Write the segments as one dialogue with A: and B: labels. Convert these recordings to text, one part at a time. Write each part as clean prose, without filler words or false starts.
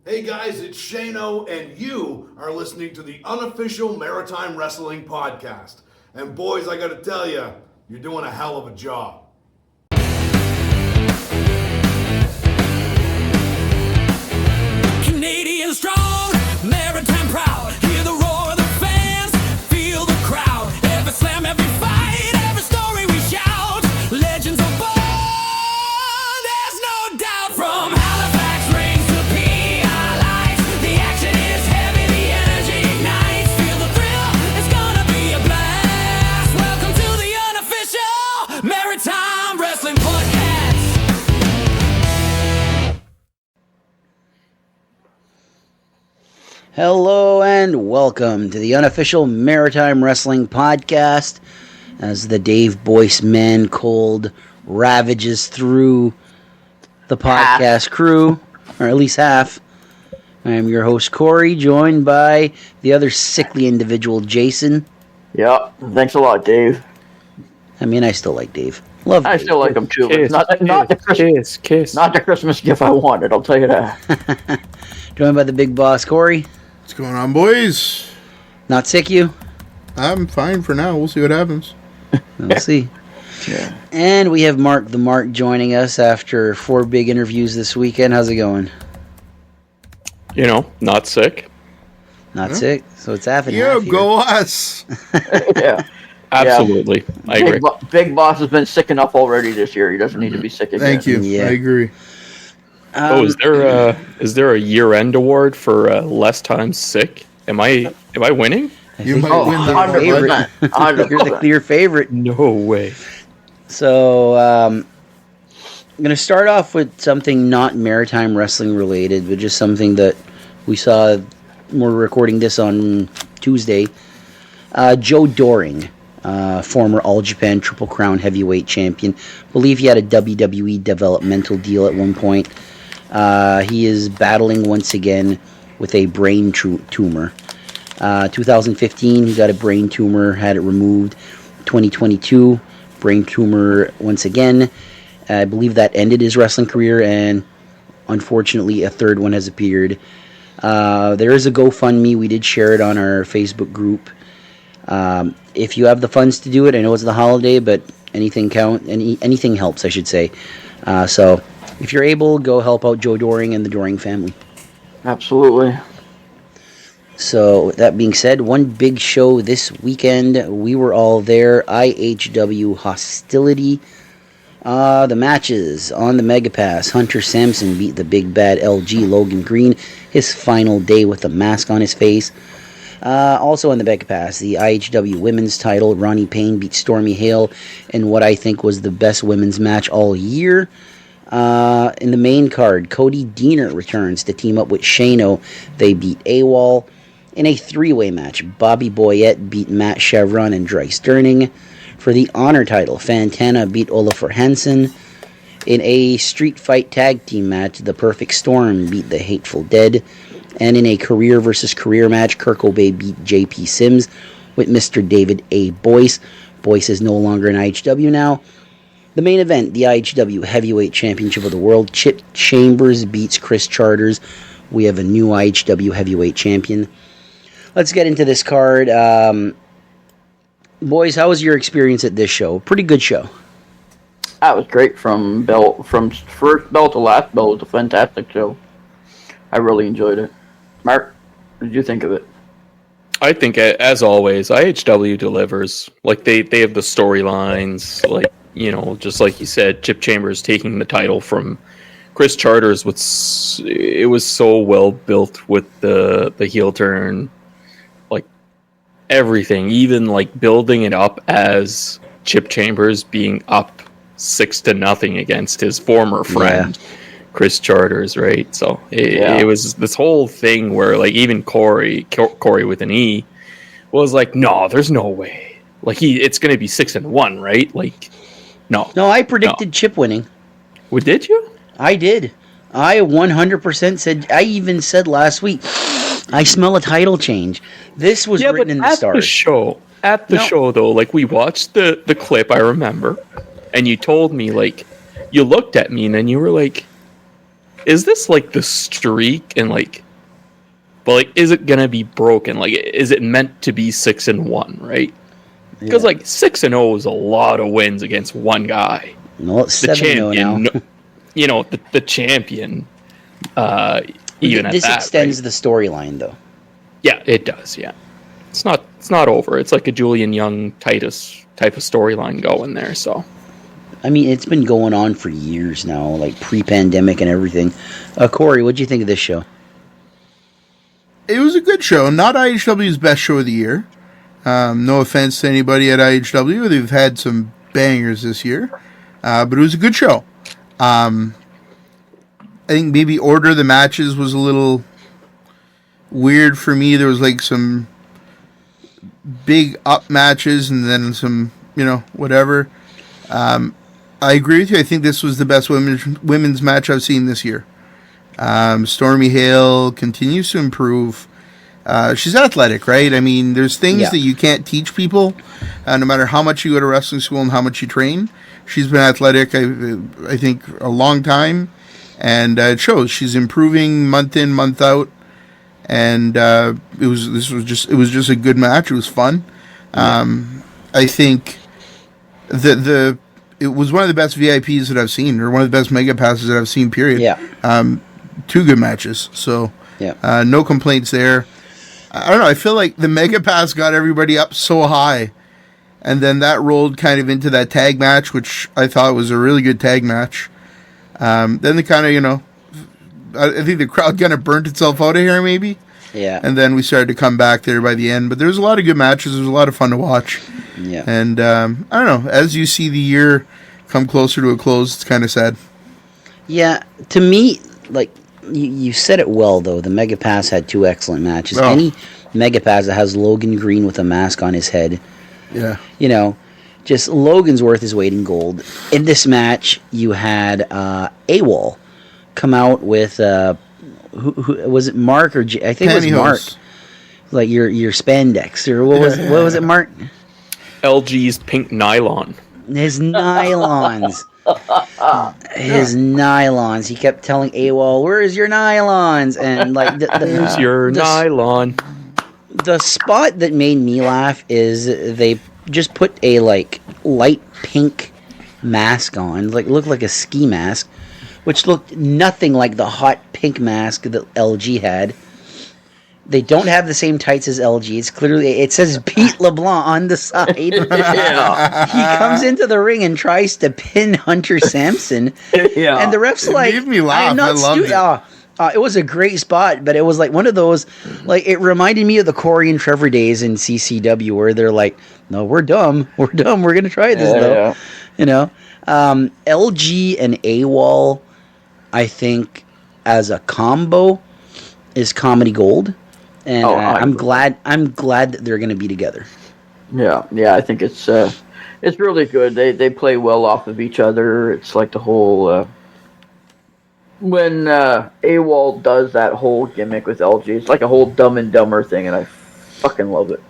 A: Hey guys, it's Shano, and you are listening to the Unofficial Maritime Wrestling Podcast. And boys, I gotta tell you, you're doing a hell of a job.
B: Canadian strong, maritime proud. Hear the roar of the fans, feel the crowd. Every slam, every fight, every story we shout. Legends are born, there's no doubt. From Halifax rings to PI lights, the action is heavy, the energy ignites. Feel the thrill, it's gonna be a blast. Welcome to the Unofficial Maritime Wrestling Podcast.
C: Hello and welcome to the Unofficial Maritime Wrestling Podcast. As the Dave Boyce man cold ravages through the podcast crew, or at least half. I am your host Corey, joined by the other sickly individual, Jason.
D: Yeah, thanks a lot, Dave.
C: I mean, I still like Dave. Love
D: I
C: Dave.
D: still like him too. It's not the Christmas gift I wanted, I'll tell you that.
C: Joined by the big boss, Corey.
E: What's going on, boys?
C: Not sick, you?
E: I'm fine for now. We'll see what happens.
C: We'll see.
D: Yeah.
C: And we have Mark the Mark joining us after 4 big interviews this weekend. How's it going?
F: You know, not sick.
C: Not sick? So it's half and
E: Yo,
C: half here.
E: go us!
D: Yeah.
F: Absolutely. I agree.
D: Big Boss has been sick enough already this year. He doesn't need to be sick again.
E: Thank you.
C: Yeah.
E: I agree.
F: Is there a year-end award for less time sick? Am I winning?
E: You might
D: Oh,
E: win that
D: 100%.
E: one.
D: 100%.
C: You're the clear favorite.
F: No way.
C: So, I'm going to start off with something not maritime wrestling related, but just something that we saw. We're recording this on Tuesday. Joe Doring, former All Japan Triple Crown heavyweight champion. Believe he had a WWE developmental deal at one point. He is battling once again with a brain tumor. 2015, he got a brain tumor, had it removed. 2022, brain tumor once again. I believe that ended his wrestling career, and unfortunately, a third one has appeared. There is a GoFundMe. We did share it on our Facebook group. If you have the funds to do it, I know it's the holiday, but anything helps, I should say. So, if you're able, go help out Joe Doring and the Doring family.
D: Absolutely.
C: So, that being said, one big show this weekend. We were all there. IHW Hostility. The matches on the Mega Pass. Hunter Sampson beat the big bad LG Logan Green. His final day with a mask on his face. Also on the Mega Pass, the IHW Women's title. Ronnie Payne beat Stormy Hale in what I think was the best women's match all year. In the main card, Cody Deaner returns to team up with Shano. They beat AWOL. In a 3-way match, Bobby Boyette beat Matt Chevron and Dry Sterning. For the Honor title, Fantana beat Olafur Hansen. In a street fight tag team match, The Perfect Storm beat The Hateful Dead. And in a career versus career match, Kurt Cobain beat JP Sims with Mr. David A. Boyce. Boyce is no longer in IHW now. The main event, the IHW Heavyweight Championship of the World. Chip Chambers beats Chris Charters. We have a new IHW Heavyweight Champion. Let's get into this card. Boys, how was your experience at this show? Pretty good show.
D: That was great from first bell to last bell. It was a fantastic show. I really enjoyed it. Mark, what did you think of it?
F: I think, as always, IHW delivers. Like, they have the storylines. Like, you know, just like you said, Chip Chambers taking the title from Chris Charters. It was so well built with the heel turn. Like, everything. Even, like, building it up as Chip Chambers being up 6-0 against his former friend. Yeah. Chris Charters, right? So it was this whole thing where, like, even Corey with an E was like, no, there's no way. Like, it's going to be 6-1, right? Like, no.
C: No, I predicted Chip winning.
F: Well, did you?
C: I did. I 100% said. I even said last week, I smell a title change. This was written in the stars.
F: At the show, though, like, we watched the clip. I remember, and you told me, like, you looked at me and then you were like, is this like the streak and like, but like, is it gonna be broken? Like, is it meant to be 6-1, right? Because like 6-0 is a lot of wins against one guy.
C: No, it's
F: The
C: 7-0
F: champion,
C: now.
F: you know, the champion. Even
C: This
F: at that,
C: extends
F: right?
C: the storyline, though.
F: Yeah, it does. Yeah, it's not over. It's like a Julian Young Titus type of storyline going there. So
C: I mean, it's been going on for years now, like pre-pandemic and everything. Corey, what'd you think of this show?
E: It was a good show. Not IHW's best show of the year. No offense to anybody at IHW. They've had some bangers this year. But it was a good show. I think maybe order of the matches was a little weird for me. There was like some big up matches and then some, whatever. I agree with you. I think this was the best women's match I've seen this year. Stormy Hale continues to improve. She's athletic, right? I mean, there's things that you can't teach people, no matter how much you go to wrestling school and how much you train. She's been athletic, I think, a long time, and it shows. She's improving month in, month out, and it was just a good match. It was fun. I think it was one of the best VIPs that I've seen, or one of the best mega passes that I've seen. Period.
C: Yeah.
E: 2 good matches, so no complaints there. I don't know. I feel like the Mega Pass got everybody up so high, and then that rolled kind of into that tag match, which I thought was a really good tag match. Then they kind of, I think the crowd kind of burnt itself out of here, maybe.
C: Yeah.
E: And then we started to come back there by the end. But there was a lot of good matches. It was a lot of fun to watch.
C: Yeah.
E: And I don't know. As you see the year come closer to a close, it's kind of sad.
C: Yeah. To me, like, you said it well, though. The Mega Pass had 2 excellent matches.
E: Oh.
C: Any Mega Pass that has Logan Green with a mask on his head, just Logan's worth his weight in gold. In this match, you had AWOL come out with, who was it, Mark or I think it was Mark. Like your spandex, or what was it, Mark?
F: LG's pink nylon.
C: His nylons. His nylons. He kept telling AWOL, "Where's your nylons?" And like,
F: Where's your nylon?
C: The spot that made me laugh is they just put a like light pink mask on, like looked like a ski mask, which looked nothing like the hot pink mask that LG had. They don't have the same tights as LG. It's clearly, it says Pete LeBlanc on the side. He comes into the ring and tries to pin Hunter Sampson. And the ref's like,
E: made me laugh.
C: I'm not
E: I loved it.
C: It was a great spot, but it was like one of those, like, it reminded me of the Corey and Trevor days in CCW where they're like, no, we're dumb. We're dumb. We're going to try this, though. LG and AWOL, I think, as a combo, is comedy gold. And I'm glad that they're going to be together.
D: Yeah, I think it's really good. They play well off of each other. It's like the whole when AWOL does that whole gimmick with LG, it's like a whole Dumb and Dumber thing, and I fucking love it.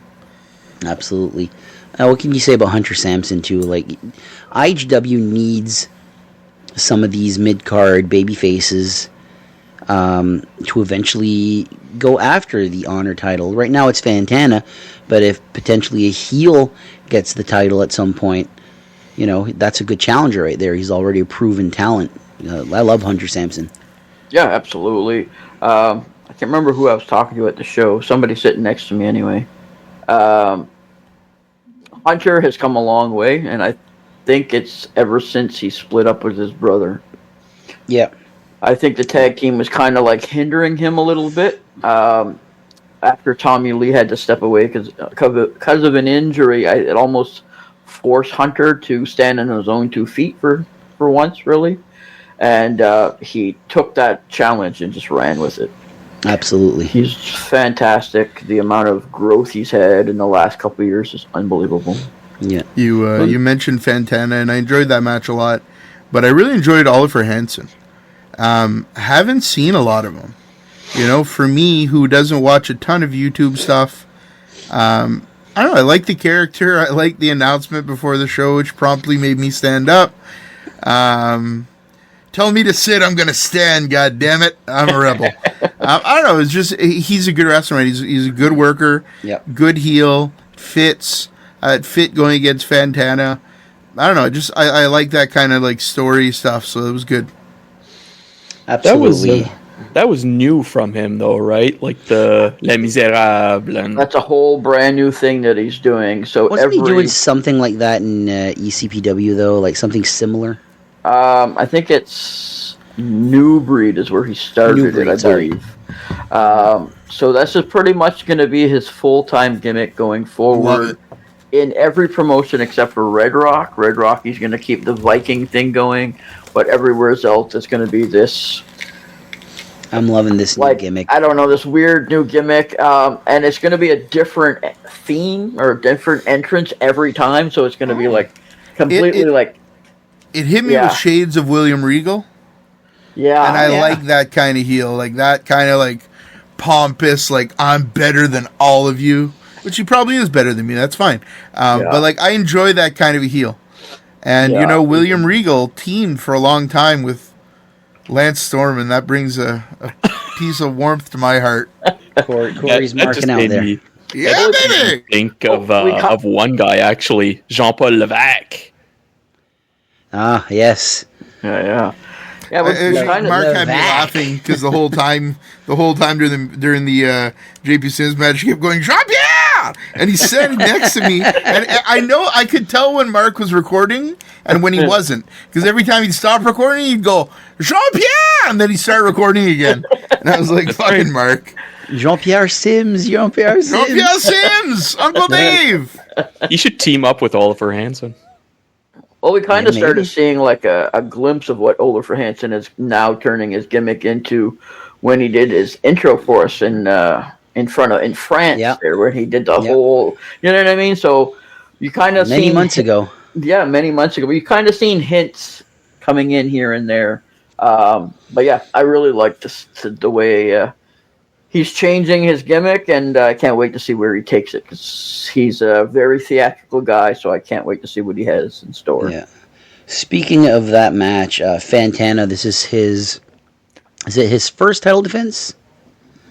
D: Absolutely.
C: What can you say about Hunter Sampson too? Like, IHW needs some of these mid-card baby faces to eventually go after the Honor title. Right now it's Fantana, but if potentially a heel gets the title at some point, that's a good challenger right there. He's already a proven talent. I love Hunter Sampson.
D: Yeah, absolutely. I can't remember who I was talking to at the show. Somebody sitting next to me anyway. Hunter has come a long way, and I think it's ever since he split up with his brother.
C: Yeah.
D: I think the tag team was kind of like hindering him a little bit after Tommy Lee had to step away because of an injury. It almost forced Hunter to stand on his own 2 feet for once, really. And he took that challenge and just ran with it.
C: Absolutely.
D: He's fantastic. The amount of growth he's had in the last couple of years is unbelievable.
C: Yeah.
E: You mentioned Fantana, and I enjoyed that match a lot. But I really enjoyed Oliver Hansen. Haven't seen a lot of him. For me, who doesn't watch a ton of YouTube stuff, I don't know, I like the character. I like the announcement before the show, which promptly made me stand up. To Tell me to sit, I'm going to stand, God damn it. I'm a rebel. I don't know. It's just, he's a good wrestler. He's a good worker, good heel, fits, fit going against Fantana. I don't know. Just I like that kind of like story stuff, so it was good.
C: Absolutely.
F: That was new from him, though, right? Like the Les Miserables. And
D: That's a whole brand new thing that he's doing. So
C: Wasn't he doing something like that in ECPW, though? Like something similar?
D: I think it's New Breed is where he started it, I believe. So that's just pretty much going to be his full-time gimmick going forward in every promotion except for Red Rock. Red Rock, he's going to keep the Viking thing going, but everywhere else it's going to be this.
C: I'm loving this new gimmick.
D: I don't know, this weird new gimmick, and it's going to be a different theme or a different entrance every time. So it's going to be like completely
E: It hit me with shades of William Regal.
D: Yeah.
E: And I like that kind of heel, like that kind of like pompous, like I'm better than all of you, which he probably is better than me. That's fine. But like I enjoy that kind of a heel. And you know, William Regal teamed for a long time with Lance Storm, and that brings a piece of warmth to my heart.
C: Corey's marking out there.
E: Yeah, baby!
F: Think of one guy, actually, Jean-Paul Levesque.
C: Ah, yes.
D: Yeah,
E: Mark had me laughing because the whole time during the JP Sims match, he kept going, Jean-Pierre! And he's standing next to me. And I could tell when Mark was recording and when he wasn't. Because every time he'd stop recording, he'd go, Jean-Pierre! And then he'd start recording again. And I was like, fucking Mark.
C: Jean-Pierre Sims!
E: Uncle Dave!
F: You should team up with Oliver Hansen.
D: Well, we kind of started seeing like a glimpse of what Oliver Hansen is now turning his gimmick into when he did his intro for us in France there, where he did the whole, you know what I mean? So you kind of
C: many months ago.
D: Yeah, many months ago. But you kind of seen hints coming in here and there. But yeah, I really like the way he's changing his gimmick, and I can't wait to see where he takes it, because he's a very theatrical guy, so I can't wait to see what he has in store.
C: Yeah. Speaking of that match, Fantana, this is is it his first title defense?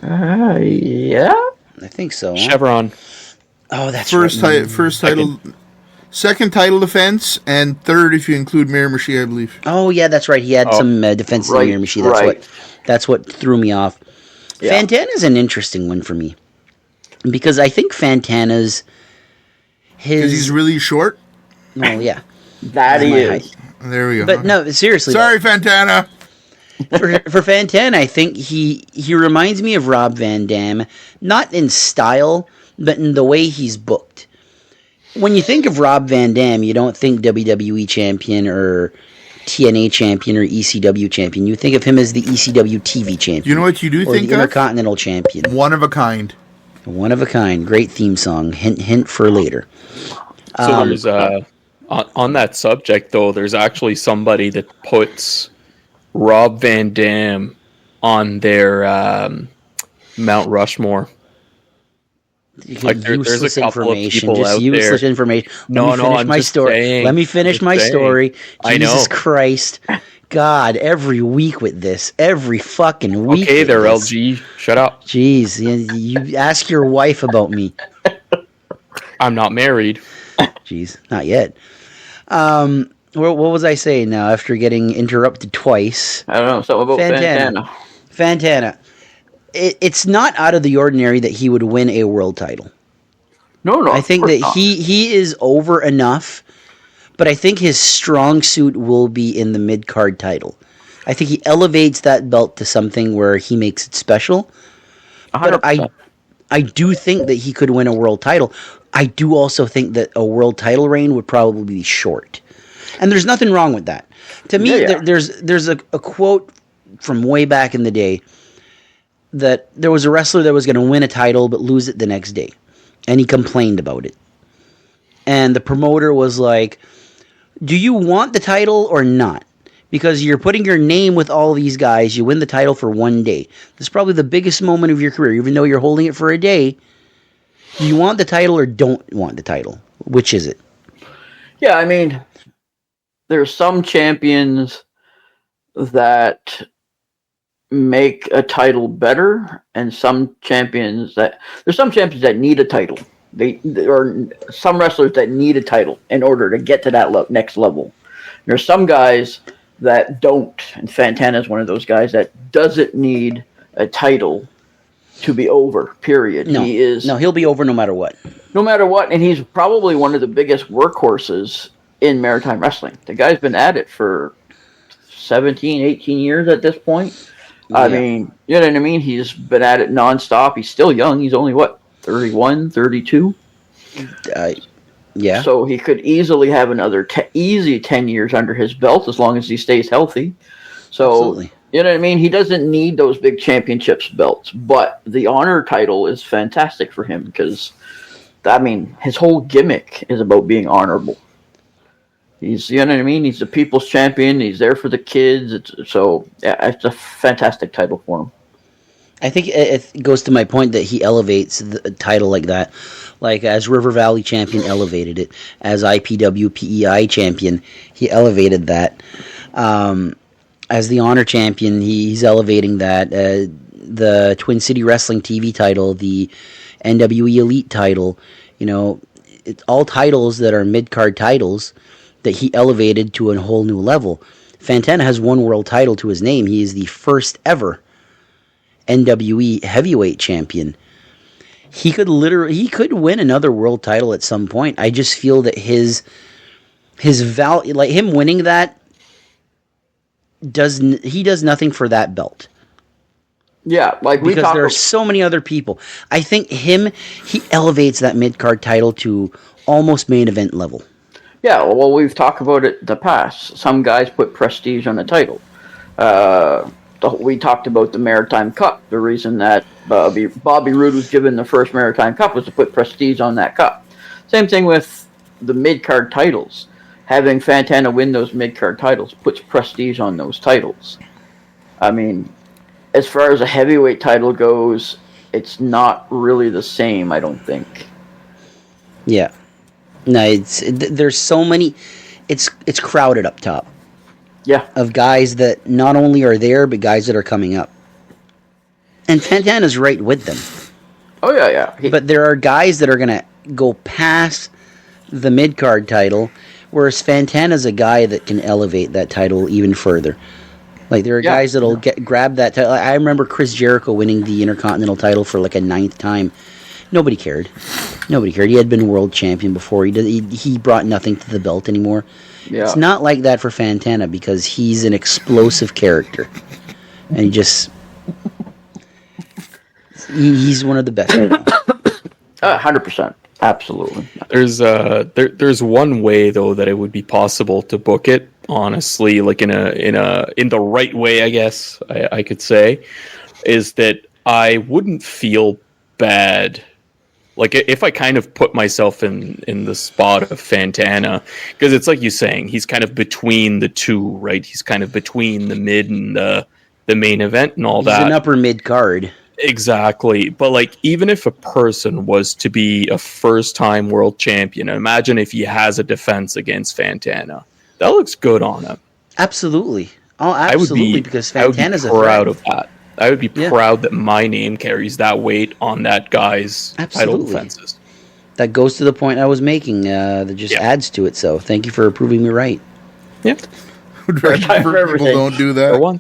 D: Yeah.
C: I think so.
F: Chevron.
C: Oh, that's
E: first
C: right.
E: First title, second title defense, and third if you include Miramachi, I believe.
C: Oh, yeah, that's right. He had some defense in Miramachi. That's what threw me off. Yeah. Fantana's an interesting one for me, because I think Fantana's
E: because he's really short.
C: Oh yeah,
D: that he is.
E: There we go.
C: But no, seriously.
E: Sorry, Fantana.
C: For Fantana, I think he reminds me of Rob Van Dam, not in style, but in the way he's booked. When you think of Rob Van Dam, you don't think WWE champion or TNA champion or ECW champion. You think of him as the ECW TV champion.
E: You know what you do
C: or
E: think
C: the Intercontinental champion.
E: One of a kind.
C: One of a kind. Great theme song. Hint for later.
F: So there's on that subject though, there's actually somebody that puts Rob Van Dam on their Mount Rushmore.
C: Like there's a couple of people just out useless there. Information. Let me finish my story. Jesus Christ. God, every week with this. Every fucking week.
F: Okay, there, LG. Shut up.
C: Jeez, you ask your wife about me.
F: I'm not married.
C: Jeez, not yet. What was I saying now after getting interrupted twice?
D: I don't know. Something about
C: Fantana. It's not out of the ordinary that he would win a world title.
D: No.
C: I think that he is over enough, but I think his strong suit will be in the mid-card title. I think he elevates that belt to something where he makes it special. 100%. But I do think that he could win a world title. I do also think that a world title reign would probably be short. And there's nothing wrong with that. To me, there's a quote from way back in the day that there was a wrestler that was going to win a title but lose it the next day. And he complained about it. And the promoter was like, do you want the title or not? Because you're putting your name with all these guys. You win the title for one day. This is probably the biggest moment of your career, even though you're holding it for a day. Do you want the title or don't want the title? Which is it?
D: Yeah, I mean, there's some champions that make a title better, and there's some champions that need a title. There are some wrestlers that need a title in order to get to that next level. There's some guys that don't, and Santana is one of those guys that doesn't need a title to be over. Period.
C: No, he'll be over no matter what.
D: No matter what, and he's probably one of the biggest workhorses in maritime wrestling. The guy's been at it for 17, 18 years at this point. I mean, you know what I mean? He's been at it nonstop. He's still young. He's only, 31, 32?
C: Yeah.
D: So he could easily have another easy 10 years under his belt as long as he stays healthy. So,
C: Absolutely.
D: You know what I mean? He doesn't need those big championships belts. But the honor title is fantastic for him because, I mean, his whole gimmick is about being honorable. He's, you know what I mean? He's the people's champion. He's there for the kids. It's a fantastic title for him.
C: I think it goes to my point that he elevates the title like that. Like, as River Valley champion, elevated it. As IPW PEI champion, he elevated that. As the Honor champion, he's elevating that. The Twin City Wrestling TV title, the NWE Elite title, it's all titles that are mid-card titles that he elevated to a whole new level. Santana has one world title to his name. He is the first ever NWE heavyweight champion. He could win another world title at some point. I just feel that his value, like him winning that, does nothing for that belt.
D: Yeah,
C: because there are so many other people. I think he elevates that mid-card title to almost main event level.
D: Yeah, well, we've talked about it in the past. Some guys put prestige on a title. We talked about the Maritime Cup. The reason that Bobby Roode was given the first Maritime Cup was to put prestige on that cup. Same thing with the mid-card titles. Having Santana win those mid-card titles puts prestige on those titles. I mean, as far as a heavyweight title goes, it's not really the same, I don't think.
C: Yeah. No, there's so many. It's crowded up top.
D: Yeah.
C: Of guys that not only are there, but guys that are coming up. And Santana's right with them.
D: Oh, yeah.
C: But there are guys that are going to go past the mid-card title, whereas Santana's a guy that can elevate that title even further. Like, there are guys that'll grab that title. I remember Chris Jericho winning the Intercontinental title for like a 9th time. Nobody cared. He had been world champion before. He brought nothing to the belt anymore. Yeah. It's not like that for Santana because he's an explosive character. And he's one of the best right now.
D: 100%. Absolutely.
F: There's one way though that it would be possible to book it, honestly, like in the right way, I guess I could say, is that I wouldn't feel bad. Like, if I kind of put myself in the spot of Santana, because it's like you're saying, he's kind of between the two, right? He's kind of between the mid and the main event and all that.
C: He's an upper mid card.
F: Exactly. But, like, even if a person was to be a first-time world champion, imagine if he has a defense against Santana. That looks good on him.
C: Absolutely. Oh, absolutely, because Santana's a threat.
F: I would be proud of that. I would be proud that my name carries that weight on that guy's title defenses.
C: That goes to the point I was making. That just adds to it. So thank you for proving me right.
F: Yeah.
E: People don't do that.
F: For one.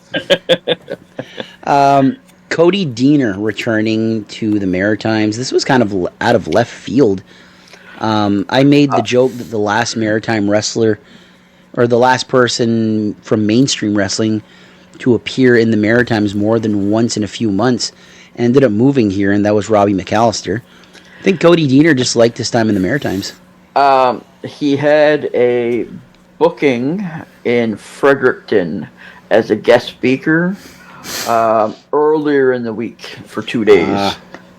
C: Cody Deaner returning to the Maritimes. This was kind of out of left field. I made the joke that the last Maritime wrestler, or the last person from mainstream wrestling to appear in the Maritimes more than once in a few months, ended up moving here, and that was Robbie McAllister. I think Cody Deaner just liked his time in the Maritimes.
D: He had a booking in Fredericton as a guest speaker earlier in the week for 2 days.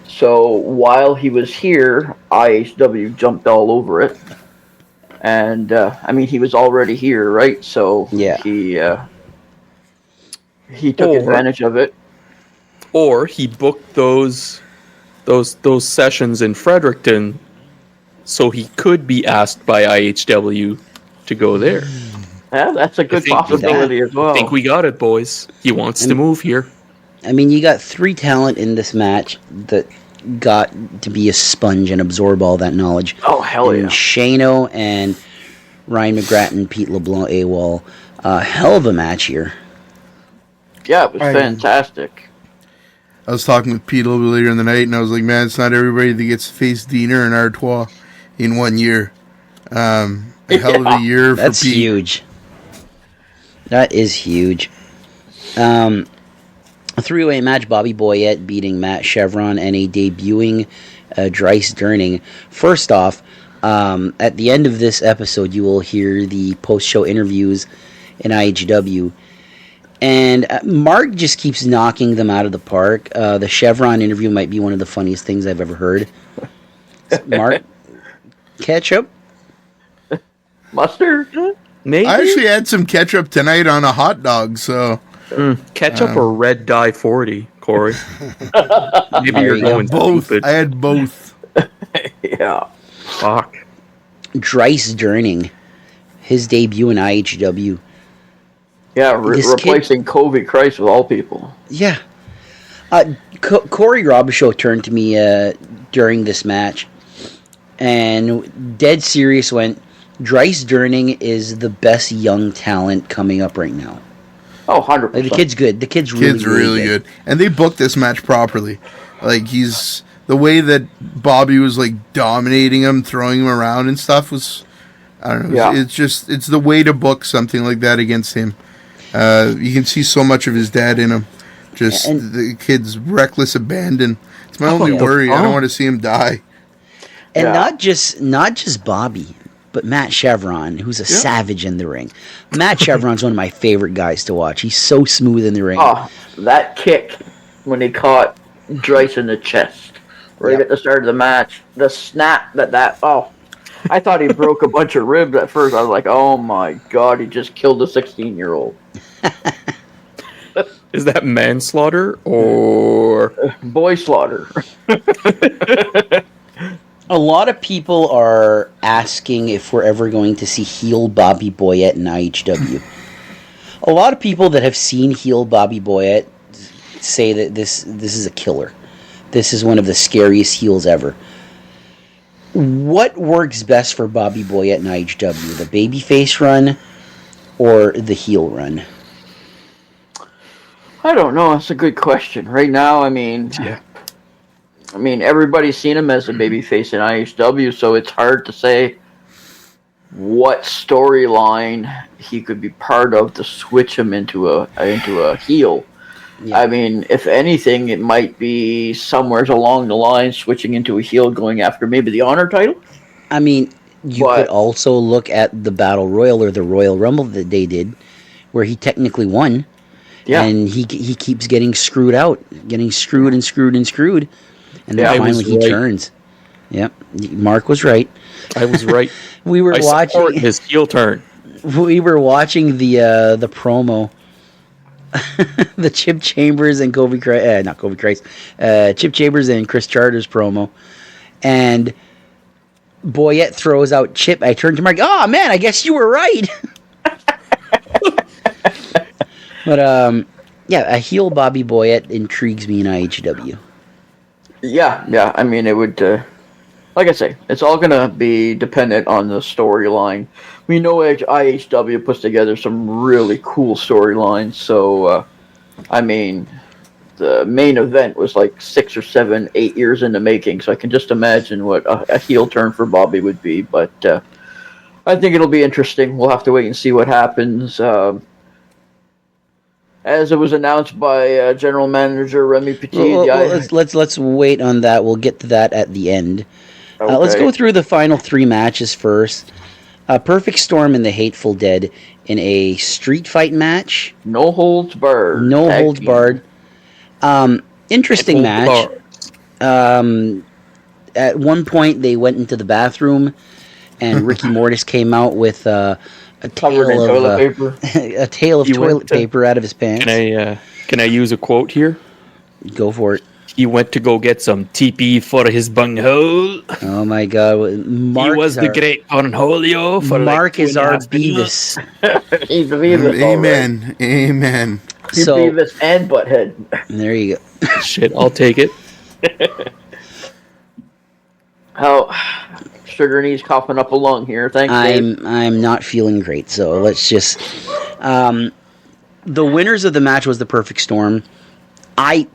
D: So while he was here, IHW jumped all over it. And, he was already here, right? So he took advantage of it.
F: Or he booked those sessions in Fredericton so he could be asked by IHW to go there.
D: Yeah, that's a good possibility as well.
F: I think we got it, boys. He wants to move here.
C: I mean, you got 3 talent in this match that got to be a sponge and absorb all that knowledge.
D: Oh, hell yeah.
C: Shano and Ryan McGrath and Pete LeBlanc AWOL. Hell of a match here.
D: Yeah, it was fantastic.
E: I was talking with Pete a little bit later in the night, and I was like, man, it's not everybody that gets to face Diener and Artois in 1 year. A hell of a year for Pete.
C: That's huge. That is huge. A 3-way match, Bobby Boyette beating Matt Chevron and a debuting Dries Durning. First off, at the end of this episode, you will hear the post-show interviews in IHW. And Mark just keeps knocking them out of the park. The Chevron interview might be one of the funniest things I've ever heard. Mark, ketchup?
D: Mustard?
F: Maybe?
E: I actually had some ketchup tonight on a hot dog, so...
F: Ketchup or red dye 40, Corey? Maybe you're
C: you
F: going
E: both.
F: stupid.
E: I had both.
D: Yeah.
F: Fuck.
C: Dries Durning, his debut in IHW.
D: Yeah,
C: This
D: replacing Covey Christ with all people.
C: Yeah. Corey Robishow turned to me during this match and dead serious went, Dries Durning is the best young talent coming up right now.
D: Oh, 100%.
C: Like, the kid's good. The kid's really
E: good. And they booked this match properly. Like, the way that Bobby was, like, dominating him, throwing him around and stuff was, I don't know.
D: Yeah.
E: It's the way to book something like that against him. You can see so much of his dad in him. Just the kid's reckless abandon. It's my only worry. I don't want to see him die.
C: And not just Bobby, but Matt Chevron, who's a savage in the ring. Matt Chevron's one of my favorite guys to watch. He's so smooth in the ring.
D: Oh, that kick when he caught Dries in the chest right at the start of the match. The snap I thought he broke a bunch of ribs at first. I was like, oh my God, he just killed a 16-year-old.
F: Is that manslaughter or
D: boy slaughter?
C: A lot of people are asking if we're ever going to see heel Bobby Boyette in IHW. A lot of people that have seen heel Bobby Boyette say that this is a killer. This is one of the scariest heels ever. What works best for Bobby Boyette in IHW? The babyface run or the heel run?
D: I don't know. That's a good question. Right now, I mean, everybody's seen him as a babyface in IHW, so it's hard to say what storyline he could be part of to switch him into a heel. Yeah. I mean, if anything, it might be somewhere along the line switching into a heel, going after maybe the Honor title.
C: I mean, you could also look at the Battle Royal or the Royal Rumble that they did, where he technically won. Yeah. And he keeps getting screwed out, getting screwed and screwed and screwed. And then finally he turns. Yep. Mark was right.
F: I was right.
C: We were watching
F: his heel turn.
C: We were watching the promo. The Chip Chambers and Chip Chambers and Chris Charter's promo. And Boyette throws out Chip. I turned to Mark, oh man, I guess you were right. But a heel Bobby Boyette intrigues me in IHW.
D: Yeah. I mean, it would, like I say, it's all going to be dependent on the storyline. We know IHW puts together some really cool storylines. So, I mean, the main event was like 6 or 7, 8 years in the making. So I can just imagine what a heel turn for Bobby would be. But I think it'll be interesting. We'll have to wait and see what happens. As it was announced by General Manager Remy Petit.
C: Let's wait on that. We'll get to that at the end. Okay. Let's go through the final 3 matches first. Perfect Storm and the Hateful Dead in a street fight match.
D: No holds barred.
C: Interesting match. At one point, they went into the bathroom, and Ricky Mortis came out with a tail of toilet paper out of his pants.
F: Can I use a quote here?
C: Go for it.
F: He went to go get some TP for his bunghole.
C: Oh my God! Mark
F: He was the great Cornholio for
C: Mark
F: like
C: is our
F: 2.5 minutes.
C: Beavis.
D: He's the Beavis.
E: Amen. Amen.
D: He's
C: So
D: Beavis and Butthead.
C: there you go.
F: Shit, I'll take it.
D: How Sugar Knee's coughing up a lung here. Thanks, Dave.
C: I'm not feeling great. So let's just. The winners of the match was the Perfect Storm. I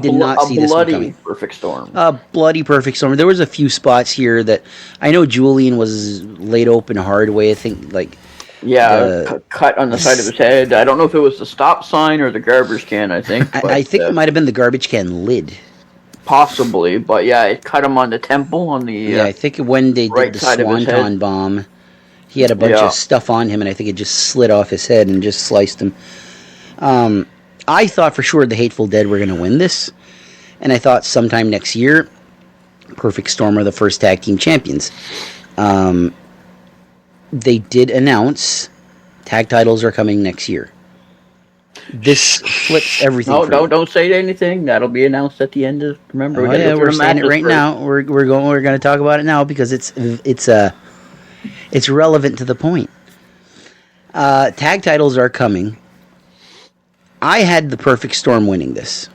C: did not see this one
D: bloody
C: coming.
D: perfect storm.
C: A bloody perfect storm. There was a few spots here that I know Julian was laid open hard way. I think
D: Cut on the side of his head. I don't know if it was the stop sign or the garbage can. I think.
C: I think it might have been the garbage can lid.
D: Possibly, but yeah, it cut him on the temple on the.
C: Yeah, I think when they
D: right
C: did the
D: side of his
C: Swanton
D: head.
C: bomb, he had a bunch of stuff on him, and I think it just slid off his head and just sliced him. I thought for sure the Hateful Dead were going to win this, and I thought sometime next year, Perfect Storm are the first tag team champions. They did announce tag titles are coming next year. This flips everything.
D: No, don't say anything. That'll be announced at the end of. Remember,
C: we're saying it right now. We're going to talk about it now because it's relevant to the point. Tag titles are coming. I had the Perfect Storm winning this.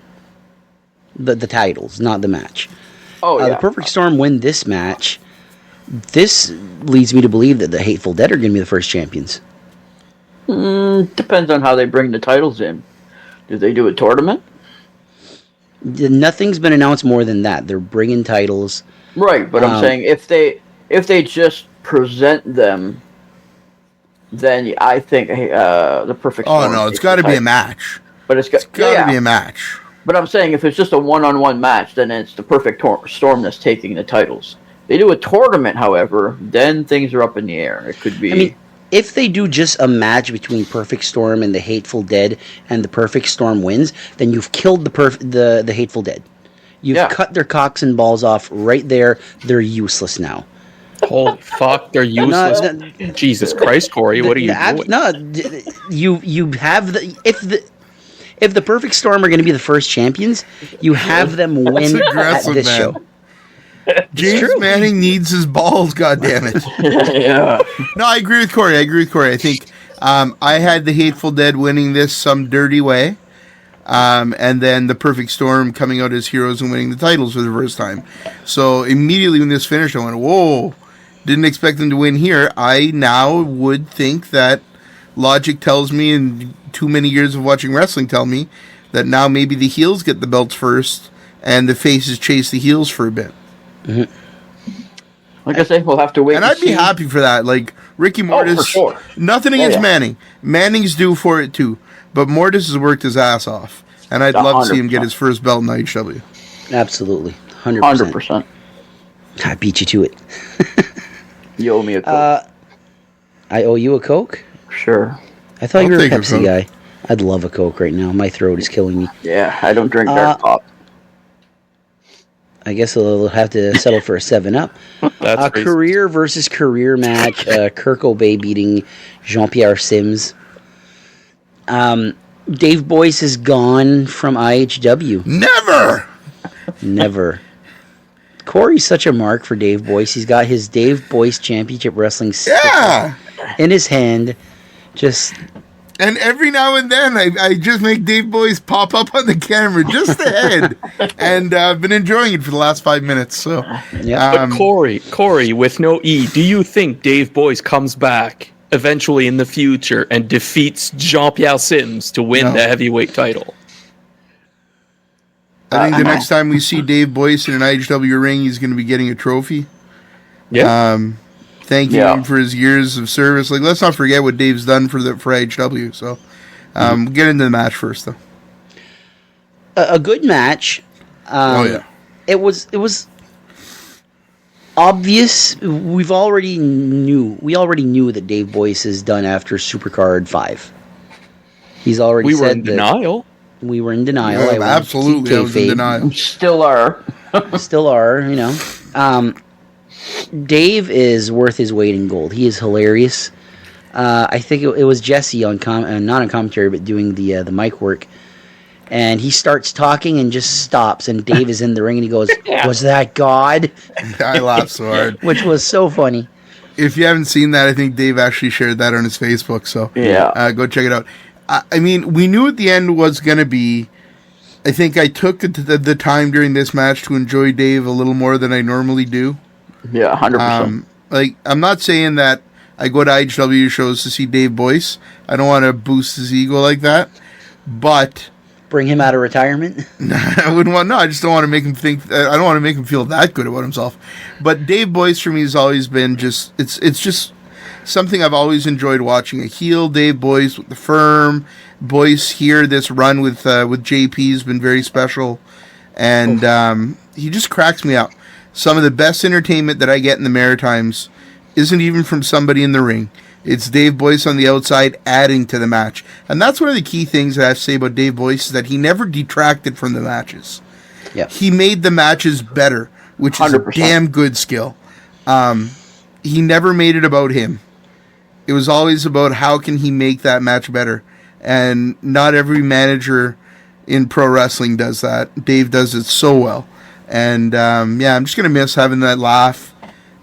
C: The titles, not the match. The Perfect Storm win this match. This leads me to believe that the Hateful Dead are going to be the first champions.
D: Depends on how they bring the titles in. Do they do a tournament?
C: Nothing's been announced more than that. They're bringing titles.
D: Right, but I'm saying if they just present them, then I think the Perfect Storm.
E: Oh no, it's got to be a match.
D: But it's got
E: to be a match.
D: But I'm saying if it's just a one-on-one match, then it's the Perfect Storm that's taking the titles. They do a tournament, however, then things are up in the air. It could be.
C: I mean, if they do just a match between Perfect Storm and the Hateful Dead, and the Perfect Storm wins, then you've killed the Hateful Dead. You've cut their cocks and balls off right there. They're useless now.
F: Holy fuck, they're useless. Jesus Christ, Corey, what are you doing?
C: No, you have if the Perfect Storm are going to be the first champions, you have them win at this show.
E: James Manning needs his balls, goddammit.
D: Yeah.
E: No, I agree with Corey. I think I had the Hateful Dead winning this some dirty way. And then the Perfect Storm coming out as heroes and winning the titles for the first time. So immediately when this finished, I went, whoa, didn't expect them to win here. I now would think that logic tells me, and too many years of watching wrestling tell me, that now maybe the heels get the belts first and the faces chase the heels for a bit.
C: Mm-hmm.
D: Like I say, we'll have to wait.
E: And I'd be happy for that. Like Ricky Mortis,
D: for sure.
E: Nothing against Manning. Manning's due for it too. But Mortis has worked his ass off. And I'd love to see him get his first belt in IHW.
C: Absolutely. 100%.
D: 100%.
C: I beat you to it.
D: You owe me a Coke.
C: I owe you a Coke?
D: Sure.
C: I thought
E: I'll
C: you were a
E: take a
C: Pepsi
E: Coke.
C: guy. I'd love a Coke right now. My throat is killing me.
D: Yeah, I don't drink dark pop.
C: I guess we'll have to settle for a 7-Up.
F: That's
C: A career versus career match. Kirk Obey beating Jean-Pierre Sims. Dave Boyce is gone from IHW. Never. Corey's such a mark for Dave Boyce. He's got his Dave Boyce Championship Wrestling sticker in his hand.
E: And every now and then, I just make Dave Boyce pop up on the camera, just the head. And I've been enjoying it for the last 5 minutes. So,
F: But Corey, with no E, do you think Dave Boyce comes back eventually in the future and defeats Jean-Pierre Sims to win the heavyweight title?
E: I think the next time we see Dave Boyce in an IHW ring, he's going to be getting a trophy.
F: Yeah.
E: Thanking him for his years of service. Like, let's not forget what Dave's done for IHW. So, get into the match first, though.
C: A good match. It was obvious. We already knew that Dave Boyce is done after Supercard 5. He's already
F: We
C: said
F: were in denial.
C: We were in denial.
E: Yeah, absolutely, I was in denial.
D: Still are.
C: Still are, you know. Dave is worth his weight in gold. He is hilarious. I think it was Jesse on not on commentary, but doing the mic work, and he starts talking and just stops, and Dave is in the ring, and he goes, "Was that God?"
E: I laughed so hard.
C: Which was so funny.
E: If you haven't seen that, I think Dave actually shared that on his Facebook, so go check it out. I mean, we knew what the end was going to be. I think I took the time during this match to enjoy Dave a little more than I normally do.
D: Yeah, 100%.
E: Like, I'm not saying that I go to IHW shows to see Dave Boyce. I don't want to boost his ego like that, but...
C: Bring him out of retirement?
E: I wouldn't want. No, I just don't want to make him think. I don't want to make him feel that good about himself. But Dave Boyce for me has always been just. It's just something I've always enjoyed watching. A heel Dave Boyce with the Firm. Boyce here. This run with JP has been very special, and he just cracks me up. Some of the best entertainment that I get in the Maritimes isn't even from somebody in the ring. It's Dave Boyce on the outside adding to the match. And that's one of the key things that I have to say about Dave Boyce is that he never detracted from the matches.
C: Yeah.
E: He made the matches better, which is
D: 100%.
E: a damn good skill. He never made it about him. It was always about how can he make that match better. And not every manager in pro wrestling does that. Dave does it so well. And I'm just going to miss having that laugh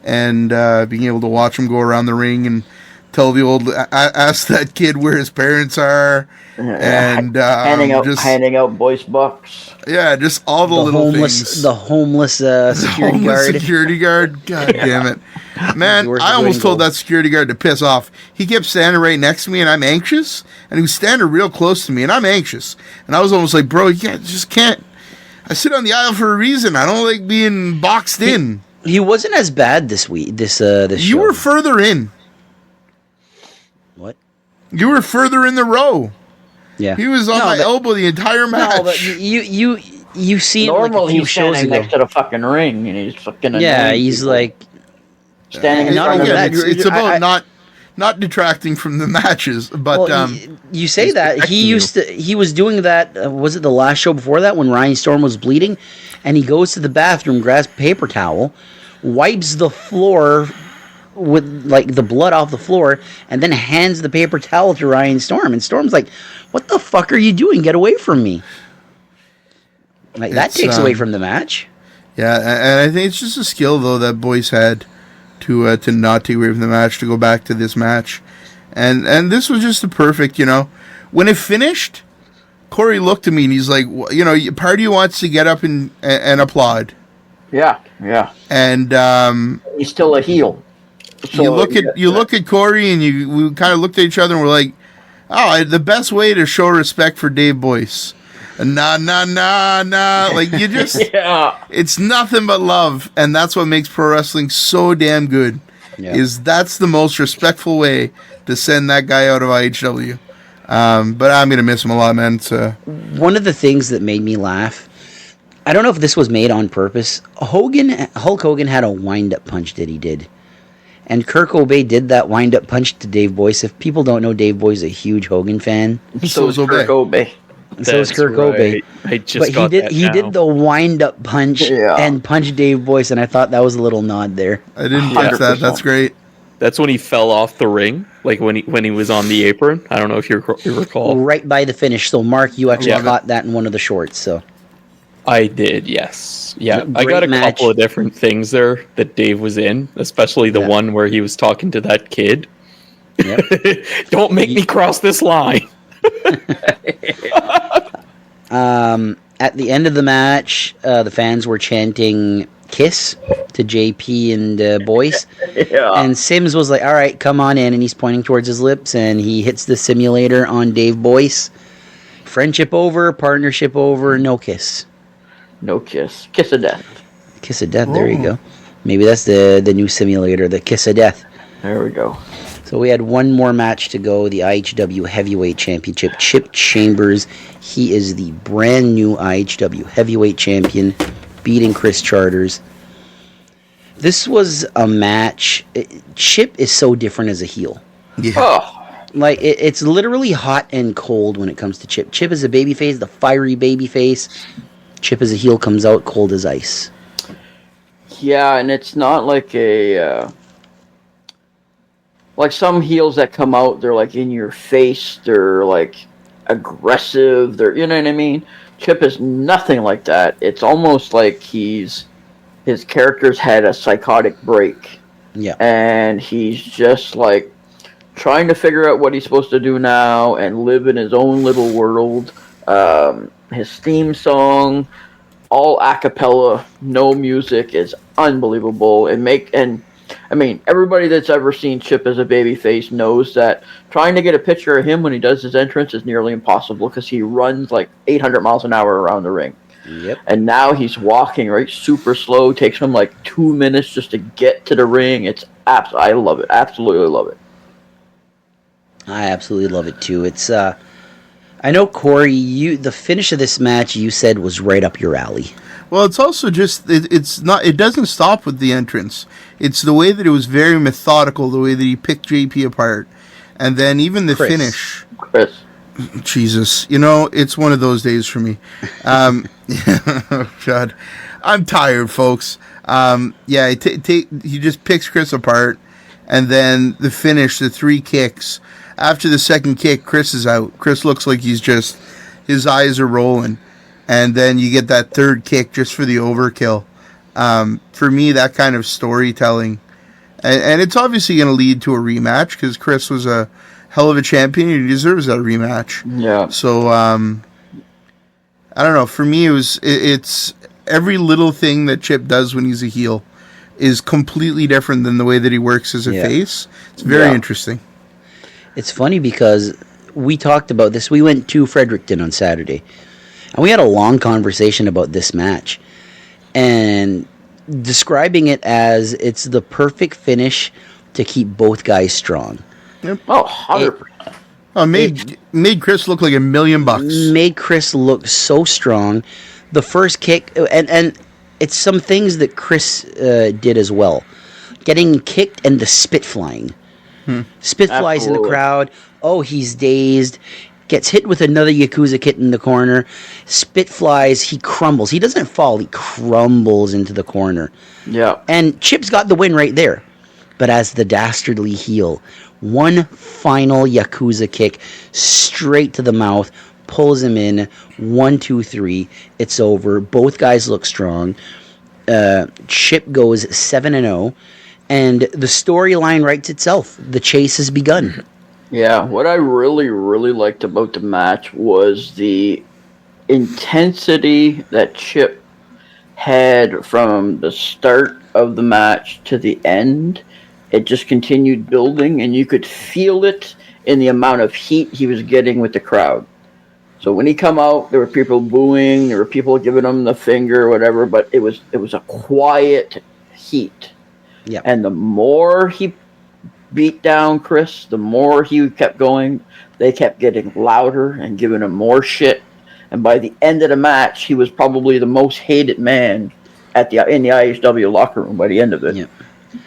E: and being able to watch him go around the ring and tell the old, ask that kid where his parents are, and
D: handing out Boyce bucks.
E: Yeah, just all the little things.
C: The homeless security guard.
E: Security guard. God damn it, man! I almost told that security guard to piss off. He kept standing right next to me, and I'm anxious. And he was standing real close to me, and I'm anxious. And I was almost like, bro, you can't. I sit on the aisle for a reason. I don't like being boxed in.
C: He wasn't as bad this week. This show.
E: You were further in.
C: What?
E: You were further in the row.
C: Yeah.
E: He was on my elbow the entire match.
C: No, but you see him
D: Normal,
C: like a few
D: he's
C: shows
D: standing
C: ago.
D: next to the fucking ring, and he's fucking annoying
C: Yeah, he's
D: people.
C: like
D: standing in
C: not
D: front of
C: only
D: him.
C: that,
E: it's about not detracting from the matches, but
C: well, you say that he was doing that. Was it the last show before that when Ryan Storm was bleeding, and he goes to the bathroom, grabs a paper towel, wipes the floor with like the blood off the floor, and then hands the paper towel to Ryan Storm, and Storm's like, "What the fuck are you doing? Get away from me!" Like that takes away from the match.
E: Yeah, and I think it's just a skill though that Boyce had to not take away from the match, to go back to this match, and this was just the perfect. When it finished, Corey looked at me and he's like, part of you wants to get up and applaud.
D: Yeah.
E: And
D: He's still a heel. So,
E: you look at Corey and we kind of looked at each other and we're like, oh, the best way to show respect for Dave Boyce. Nah. Like, you just, it's nothing but love. And that's what makes pro wrestling so damn good. Yeah. That's the most respectful way to send that guy out of IHW. But I'm going to miss him a lot, man.
C: One of the things that made me laugh, I don't know if this was made on purpose. Hulk Hogan had a wind-up punch that he did. And Kirk Obey did that wind-up punch to Dave Boyce. If people don't know, Dave Boyce is a huge Hogan fan.
D: So is Kirk Obey.
C: So is Kirk Obey. But he did the wind-up punch and punch Dave Boyce, and I thought that was a little nod there.
E: I didn't catch that. That's great.
F: That's when he fell off the ring, like when he was on the apron. I don't know if you recall.
C: Right by the finish. So, Mark, you actually caught that in one of the shorts. So
F: I did, yes. Yeah, I got a
C: match.
F: couple of different things there that Dave was in, especially the one where he was talking to that kid. Yep. Don't make me cross this line.
C: At the end of the match, the fans were chanting "Kiss" to JP and Boyce. And Sims was like, "All right, come on in," and he's pointing towards his lips, and he hits the simulator on Dave Boyce. Friendship over, partnership over, no kiss.
D: No kiss. Kiss of death.
C: Kiss of death, there you go. Maybe that's the new simulator, the Kiss of Death.
D: There we go.
C: So we had one more match to go, the IHW Heavyweight Championship. Chip Chambers, he is the brand new IHW Heavyweight Champion, beating Chris Charters. This was a match. Chip is so different as a heel.
E: Yeah.
D: Oh.
C: Like, it's literally hot and cold when it comes to Chip. Chip is a babyface, the fiery babyface. Chip as a heel comes out cold as ice.
D: Yeah, and it's not like like some heels that come out, they're like in your face. They're like, aggressive. They're, you know what I mean? Chip is nothing like that. It's almost like his character's had a psychotic break.
C: Yeah.
D: And he's just like trying to figure out what he's supposed to do now and live in his own little world. His theme song, all a cappella, no music, is unbelievable. Everybody that's ever seen Chip as a babyface knows that trying to get a picture of him when he does his entrance is nearly impossible because he runs like 800 miles an hour around the ring.
C: Yep.
D: And now he's walking right super slow. Takes him like 2 minutes just to get to the ring. I love it. Absolutely love it.
C: I absolutely love it too. It's I know, Corey, the finish of this match you said was right up your alley.
E: Well, it's also just it doesn't stop with the entrance. It's the way that it was very methodical, the way that he picked JP apart, and then even the finish.
D: Chris.
E: Jesus, it's one of those days for me. Oh God, I'm tired, folks. He just picks Chris apart, and then the finish, the 3 kicks. After the second kick, Chris is out. Chris looks like his eyes are rolling. And then you get that third kick just for the overkill. For me, that kind of storytelling. And it's obviously going to lead to a rematch because Chris was a hell of a champion. He deserves that rematch.
D: Yeah.
E: So, I don't know. For me, it's every little thing that Chip does when he's a heel is completely different than the way that he works as a face. It's very interesting.
C: It's funny because we talked about this. We went to Fredericton on Saturday, and we had a long conversation about this match and describing it as it's the perfect finish to keep both guys strong.
E: Yep.
D: Oh, 100%.
E: Made Chris look like $1 million.
C: Made Chris look so strong. The first kick, and it's some things that Chris did as well. Getting kicked and the spit flying. Spit flies in the crowd. Oh, he's dazed. Gets hit with another Yakuza kick in the corner. Spit flies. He crumbles. He doesn't fall. He crumbles into the corner.
D: Yeah.
C: And Chip's got the win right there. But as the dastardly heel, one final Yakuza kick straight to the mouth, pulls him in. 1, 2, 3. It's over. Both guys look strong. Chip goes 7-0. And the storyline writes itself. The chase has begun.
D: Yeah, what I really, really liked about the match was the intensity that Chip had from the start of the match to the end. It just continued building, and you could feel it in the amount of heat he was getting with the crowd. So when he come out, there were people booing, there were people giving him the finger or whatever, but it was a quiet heat.
C: Yep.
D: And the more he beat down Chris, the more he kept going. They kept getting louder and giving him more shit. And by the end of the match, he was probably the most hated man in the IHW locker room by the end of it.
C: Yep.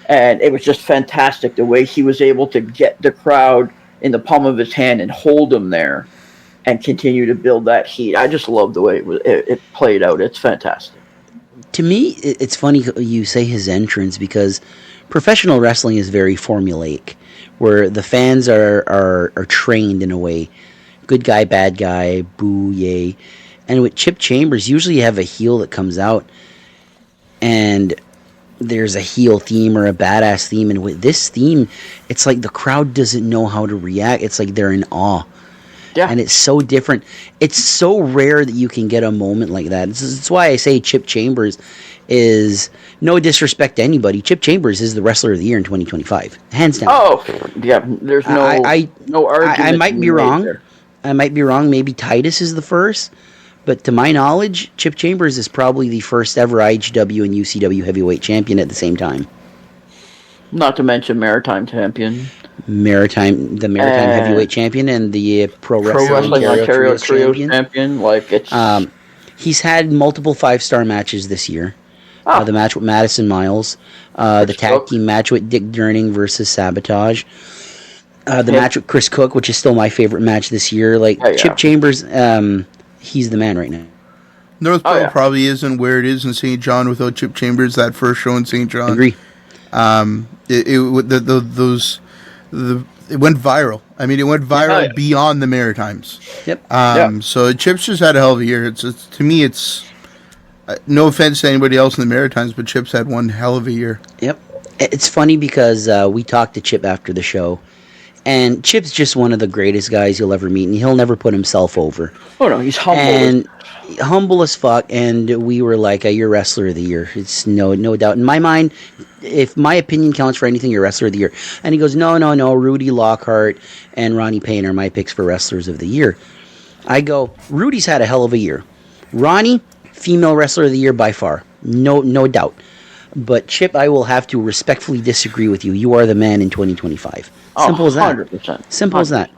D: And it was just fantastic the way he was able to get the crowd in the palm of his hand and hold them there and continue to build that heat. I just love the way it played out. It's fantastic.
C: To me, it's funny you say his entrance because professional wrestling is very formulaic, where the fans are trained in a way. Good guy, bad guy, boo, yay. And with Chip Chambers, usually you have a heel that comes out and there's a heel theme or a badass theme. And with this theme, it's like the crowd doesn't know how to react. It's like they're in awe.
D: Yeah.
C: And it's so different. It's so rare that you can get a moment like that. It's why I say Chip Chambers is, no disrespect to anybody, Chip Chambers is the Wrestler of the Year in 2025. Hands down.
D: Oh, yeah. There's no argument.
C: I might be wrong. I might be wrong. Maybe Titus is the first. But to my knowledge, Chip Chambers is probably the first ever IHW and UCW heavyweight champion at the same time.
D: Not to mention Maritime champion.
C: Maritime heavyweight champion and the Pro Wrestling
D: Ontario Trios champion.
C: He's had multiple 5-star matches this year. The match with Madison Miles, the tag team match with Dick Durning versus Sabotage, the match with Chris Cook, which is still my favorite match this year. Chip Chambers, he's the man right now.
E: Northborough probably isn't where it is in St. John without Chip Chambers. That first show in St. John,
C: Agree.
E: it went viral. I mean, it went viral
D: Yeah.
E: beyond the Maritimes.
C: Yep.
E: So Chips just had a hell of a year. It's to me, it's no offense to anybody else in the Maritimes, but Chips had one hell of a year.
C: Yep. It's funny because we talked to Chip after the show, and Chip's just one of the greatest guys you'll ever meet, and he'll never put himself over.
D: Oh no, he's humble.
C: And humble as fuck, and we were like, you're wrestler of the year. It's no doubt. In my mind, if my opinion counts for anything, you're wrestler of the year. And he goes, no, Rudy Lockhart and Ronnie Payne are my picks for wrestlers of the year. I go, Rudy's had a hell of a year. Ronnie, female wrestler of the year by far. No doubt. But Chip, I will have to respectfully disagree with you. You are the man in 2025. Simple as that.
D: 100%.
C: Simple as that.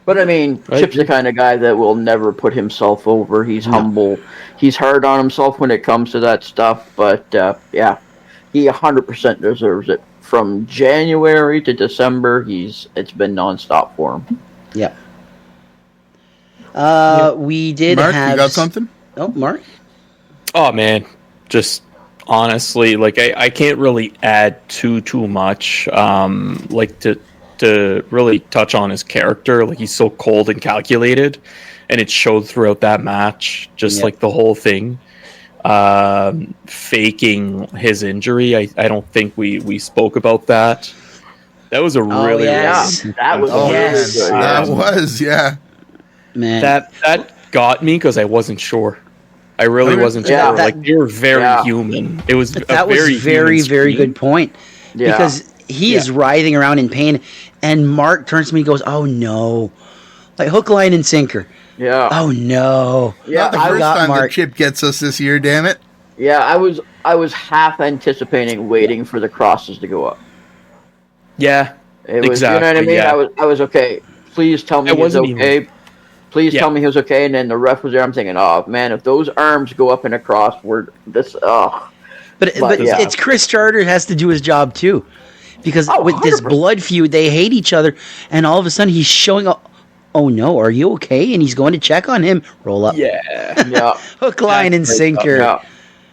D: But I mean, Chip's the kind of guy that will never put himself over. He's humble. He's hard on himself when it comes to that stuff. But yeah, he 100% deserves it. From January to December, it's been nonstop for him.
C: Yeah. We did
E: Mark,
C: have...
E: you got something?
C: Oh, Mark?
F: Oh man, just honestly, like I can't really add too much. Like to really touch on his character, like he's so cold and calculated, and it showed throughout that match. Just like the whole thing, faking his injury. I don't think we spoke about that. That was a really
C: yes.
F: really
D: That was
C: yes.
D: really good.
E: That was, yeah.
C: Man.
F: that got me because I wasn't sure. I really wasn't sure.
D: Yeah.
F: Like they were very human. It was
C: that
F: a
C: was
F: very
C: very
F: human
C: very
F: scream.
C: good point.
D: Yeah.
C: Because he is writhing around in pain, and Mark turns to me and goes, "Oh no!" Like hook, line, and sinker.
D: Yeah.
C: Oh no!
D: Yeah,
E: Not the
D: I
E: first
C: got
E: time that
C: Mark.
E: Chip gets us this year, damn it.
D: Yeah, I was half anticipating waiting for the crosses to go up.
F: Yeah,
D: It was,
F: exactly.
D: you know what I mean?
F: Yeah.
D: I was okay. Please tell me
F: I
D: he's
F: wasn't
D: okay.
F: even-
D: Please
F: Yeah.
D: tell me he was okay. And then the ref was there. I'm thinking, oh man, if those arms go up in a cross, we're this. Oh,
C: But
D: yeah.
C: it's Chris Charter has to do his job too, because
D: Oh,
C: with this
D: 100%.
C: blood feud, they hate each other, and all of a sudden he's showing up. Oh no, are you okay? And he's going to check on him. Roll up.
F: Yeah,
D: yeah,
C: Hook, line, and sinker.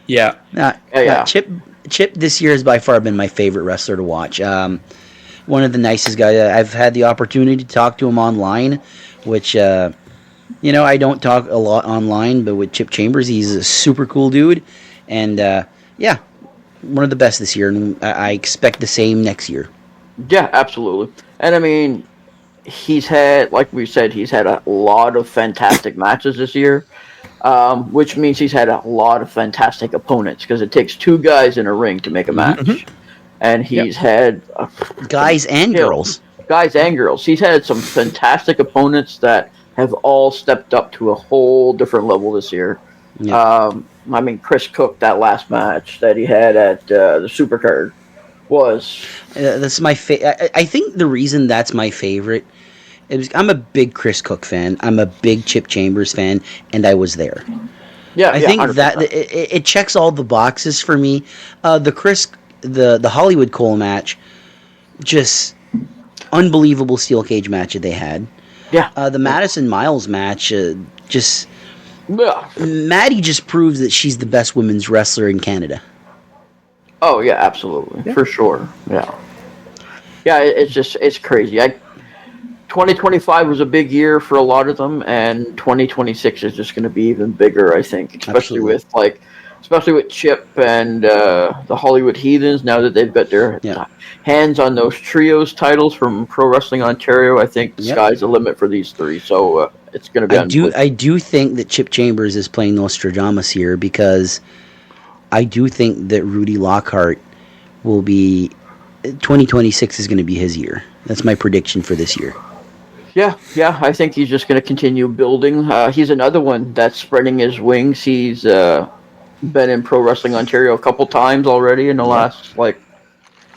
D: yeah.
F: yeah.
D: Yeah.
C: Chip this year has by far been my favorite wrestler to watch. One of the nicest guys. I've had the opportunity to talk to him online, which I don't talk a lot online, but with Chip Chambers, he's a super cool dude, and one of the best this year, and I expect the same next year.
D: Yeah, absolutely. And I mean, he's had, like we said, he's had a lot of fantastic matches this year, which means he's had a lot of fantastic opponents because it takes two guys in a ring to make a match. And he's had
C: Guys and girls.
D: Guys and girls. He's had some fantastic opponents that have all stepped up to a whole different level this year.
C: Yeah.
D: I mean, Chris Cook, that last match that he had at the Supercard was...
C: That's my I think the reason that's my favorite is I'm a big Chris Cook fan. I'm a big Chip Chambers fan, and I was there.
D: Yeah,
C: I think
D: 100%.
C: that it checks all the boxes for me. The Hollywood Cole match, just unbelievable steel cage match that they had.
D: Yeah.
C: The Madison Miles match, just
D: Yeah.
C: Maddie just proves that she's the best women's wrestler in Canada.
D: Oh, yeah, absolutely. For sure. Yeah. Yeah, it's crazy. 2025 was a big year for a lot of them, and 2026 is just going to be even bigger, I think, especially with Chip and the Hollywood Heathens, now that they've got their hands on those trios titles from Pro Wrestling Ontario. I think the sky's the limit for these three, so it's going to be
C: I do think that Chip Chambers is playing Nostradamus here, because I do think that Rudy Lockhart will be... 2026 is going to be his year. That's my prediction for this year.
D: Yeah, I think he's just going to continue building. He's another one that's spreading his wings. He's been in Pro Wrestling Ontario a couple times already in the last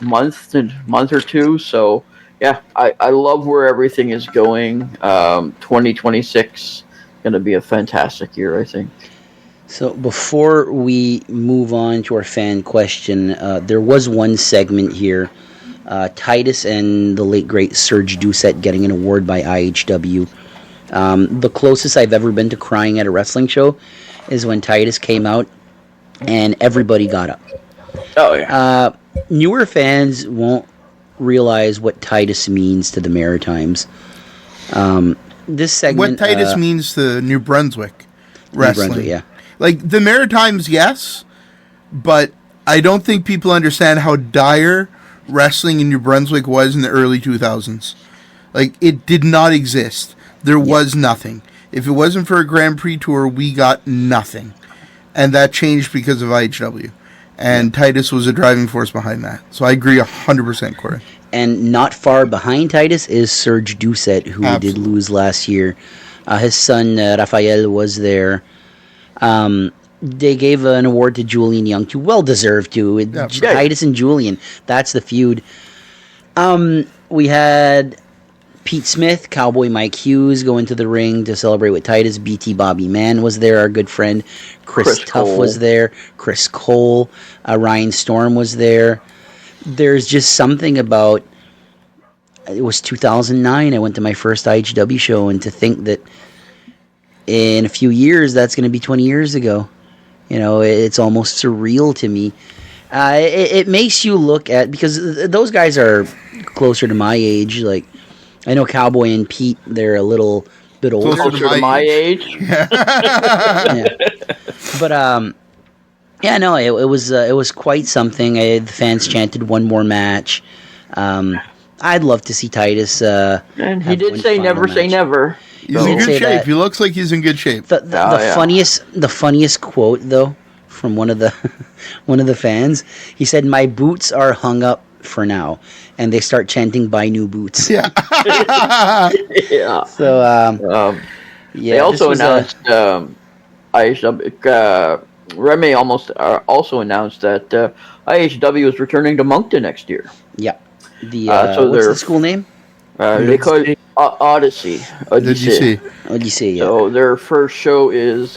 D: month or two. So yeah, I love where everything is going. 2026 going to be a fantastic year, I think.
C: So before we move on to our fan question, there was one segment here. Titus and the late great Serge Doucette getting an award by IHW. The closest I've ever been to crying at a wrestling show is when Titus came out and everybody got up.
D: Oh yeah.
C: Newer fans won't realize what Titus means to the Maritimes. This segment...
E: What Titus means to New Brunswick wrestling.
C: New Brunswick, yeah.
E: Like, the Maritimes, yes, but I don't think people understand how dire wrestling in New Brunswick was in the early 2000s. Like, it did not exist. There was nothing. If it wasn't for a Grand Prix tour, we got nothing. And that changed because of IHW. And Titus was a driving force behind that. So I agree 100%, Corey.
C: And not far behind Titus is Serge Doucet, who we did lose last year. His son, Rafael, was there. They gave an award to Julian Young, too. Well-deserved, too. Titus and Julian. That's the feud. We had Pete Smith, Cowboy Mike Hughes go into the ring to celebrate with Titus. BT Bobby Mann was there, our good friend. Chris Tuff
D: Cole
C: was there. Chris Cole. Ryan Storm was there. There's just something about... It was 2009. I went to my first IHW show, and to think that in a few years, that's going to be 20 years ago. You know, it's almost surreal to me. It makes you look at... Because those guys are closer to my age. Like, I know Cowboy and Pete, they're a little bit older.
D: Closer to my age.
C: Yeah. But, yeah, no, it was quite something. The fans chanted one more match. I'd love to see Titus.
D: And he did say never say never.
E: He's in good shape. He looks like he's in good shape.
C: The funniest quote though from one of the fans. He said, "My boots are hung up for now," and they start chanting, "Buy new boots."
E: Yeah.
D: Yeah.
C: So
D: they also announced Remy also announced that IHW is returning to Moncton next year.
C: Yeah. What's the school name?
D: They call it Odyssey.
C: Odyssey, yeah.
D: So their first show is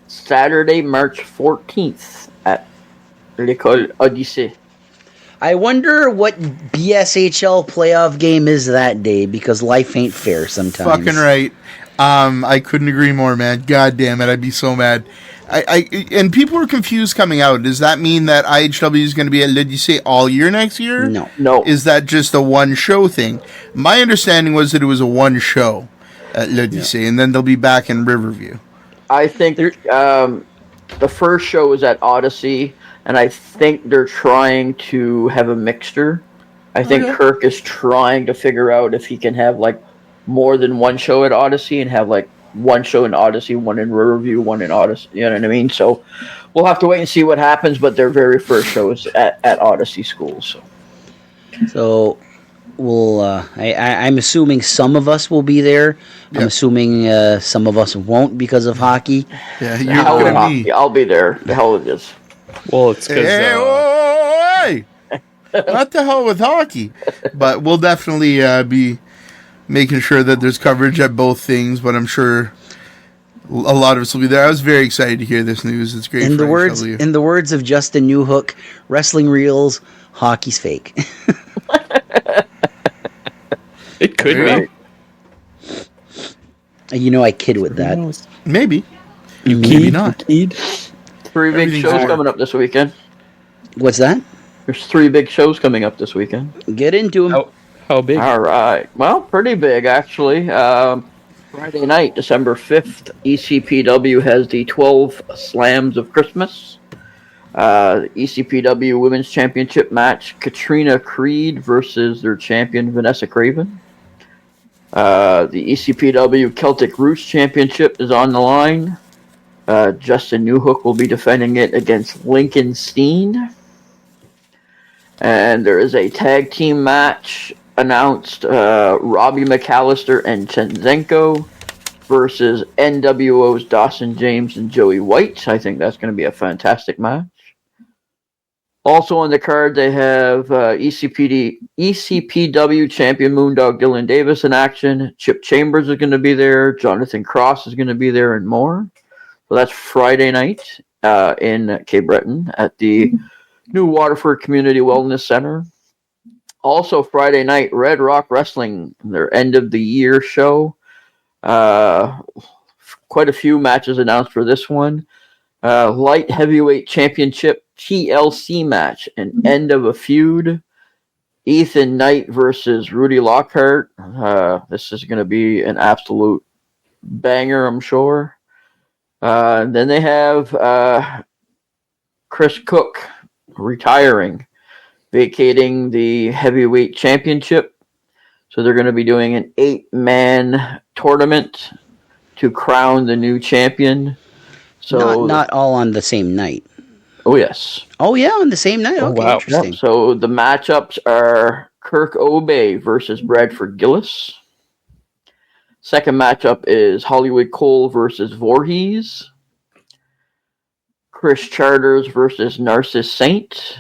D: Saturday, March 14th at L'École Odyssey.
C: I wonder what BSHL playoff game is that day, because life ain't fair sometimes.
E: Fucking right. I couldn't agree more, man. God damn it, I'd be so mad. And people were confused coming out. Does that mean that IHW is going to be at L'Odyssée all year next year?
C: No.
E: Is that just a one-show thing? My understanding was that it was a one-show at L'Odyssée, and then they'll be back in Riverview.
D: I think the first show is at Odyssey, and I think they're trying to have a mixture. I think Kirk is trying to figure out if he can have, like, more than one show at Odyssey and have, like, one show in Odyssey, one in Riverview, one in Odyssey. You know what I mean? So we'll have to wait and see what happens, but their very first show is at Odyssey School.
C: So we'll, I'm assuming some of us will be there. Yep. I'm assuming some of us won't because of hockey.
E: Yeah, you're going to be.
D: I'll be there. The hell it is.
F: Well, it's because...
E: Hey! What the hell with hockey? But we'll definitely be making sure that there's coverage at both things, but I'm sure a lot of us will be there. I was very excited to hear this news. It's great. In the
C: words of Justin Newhook, wrestling reels, hockey's fake.
F: It could be.
C: You know, I kid with that.
E: Maybe.
F: Maybe not.
D: 3 big shows coming up this weekend.
C: What's that?
D: There's 3 big shows coming up this weekend.
C: Get into them.
F: How big?
D: All right. Well, pretty big, actually. Friday night, December 5th, ECPW has the 12 Slams of Christmas. ECPW Women's Championship match, Katrina Creed versus their champion, Vanessa Craven. The ECPW Celtic Roots Championship is on the line. Justin Newhook will be defending it against Lincoln Steen. And there is a tag team match announced, Robbie McAllister and Chenzenko versus NWO's Dawson James and Joey White. I think that's going to be a fantastic match. Also on the card, they have ECPW champion Moondog Dylan Davis in action. Chip Chambers is going to be there. Jonathan Cross is going to be there, and more. So that's Friday night in Cape Breton at the New Waterford Community Wellness Center. Also Friday night, Red Rock Wrestling, their end of the year show. Quite a few matches announced for this one. Light Heavyweight Championship TLC match, an end of a feud. Ethan Knight versus Rudy Lockhart. This is going to be an absolute banger, I'm sure. Then they have Chris Cook retiring, vacating the heavyweight championship. So they're going to be doing an 8-man tournament to crown the new champion. So
C: not all on the same night.
D: Oh, yes.
C: Oh, yeah, on the same night? Okay,
F: wow.
C: interesting.
D: Yep. So the matchups are Kirk Obey versus Bradford Gillis. Second matchup is Hollywood Cole versus Voorhees. Chris Charters versus Narcissus Saint.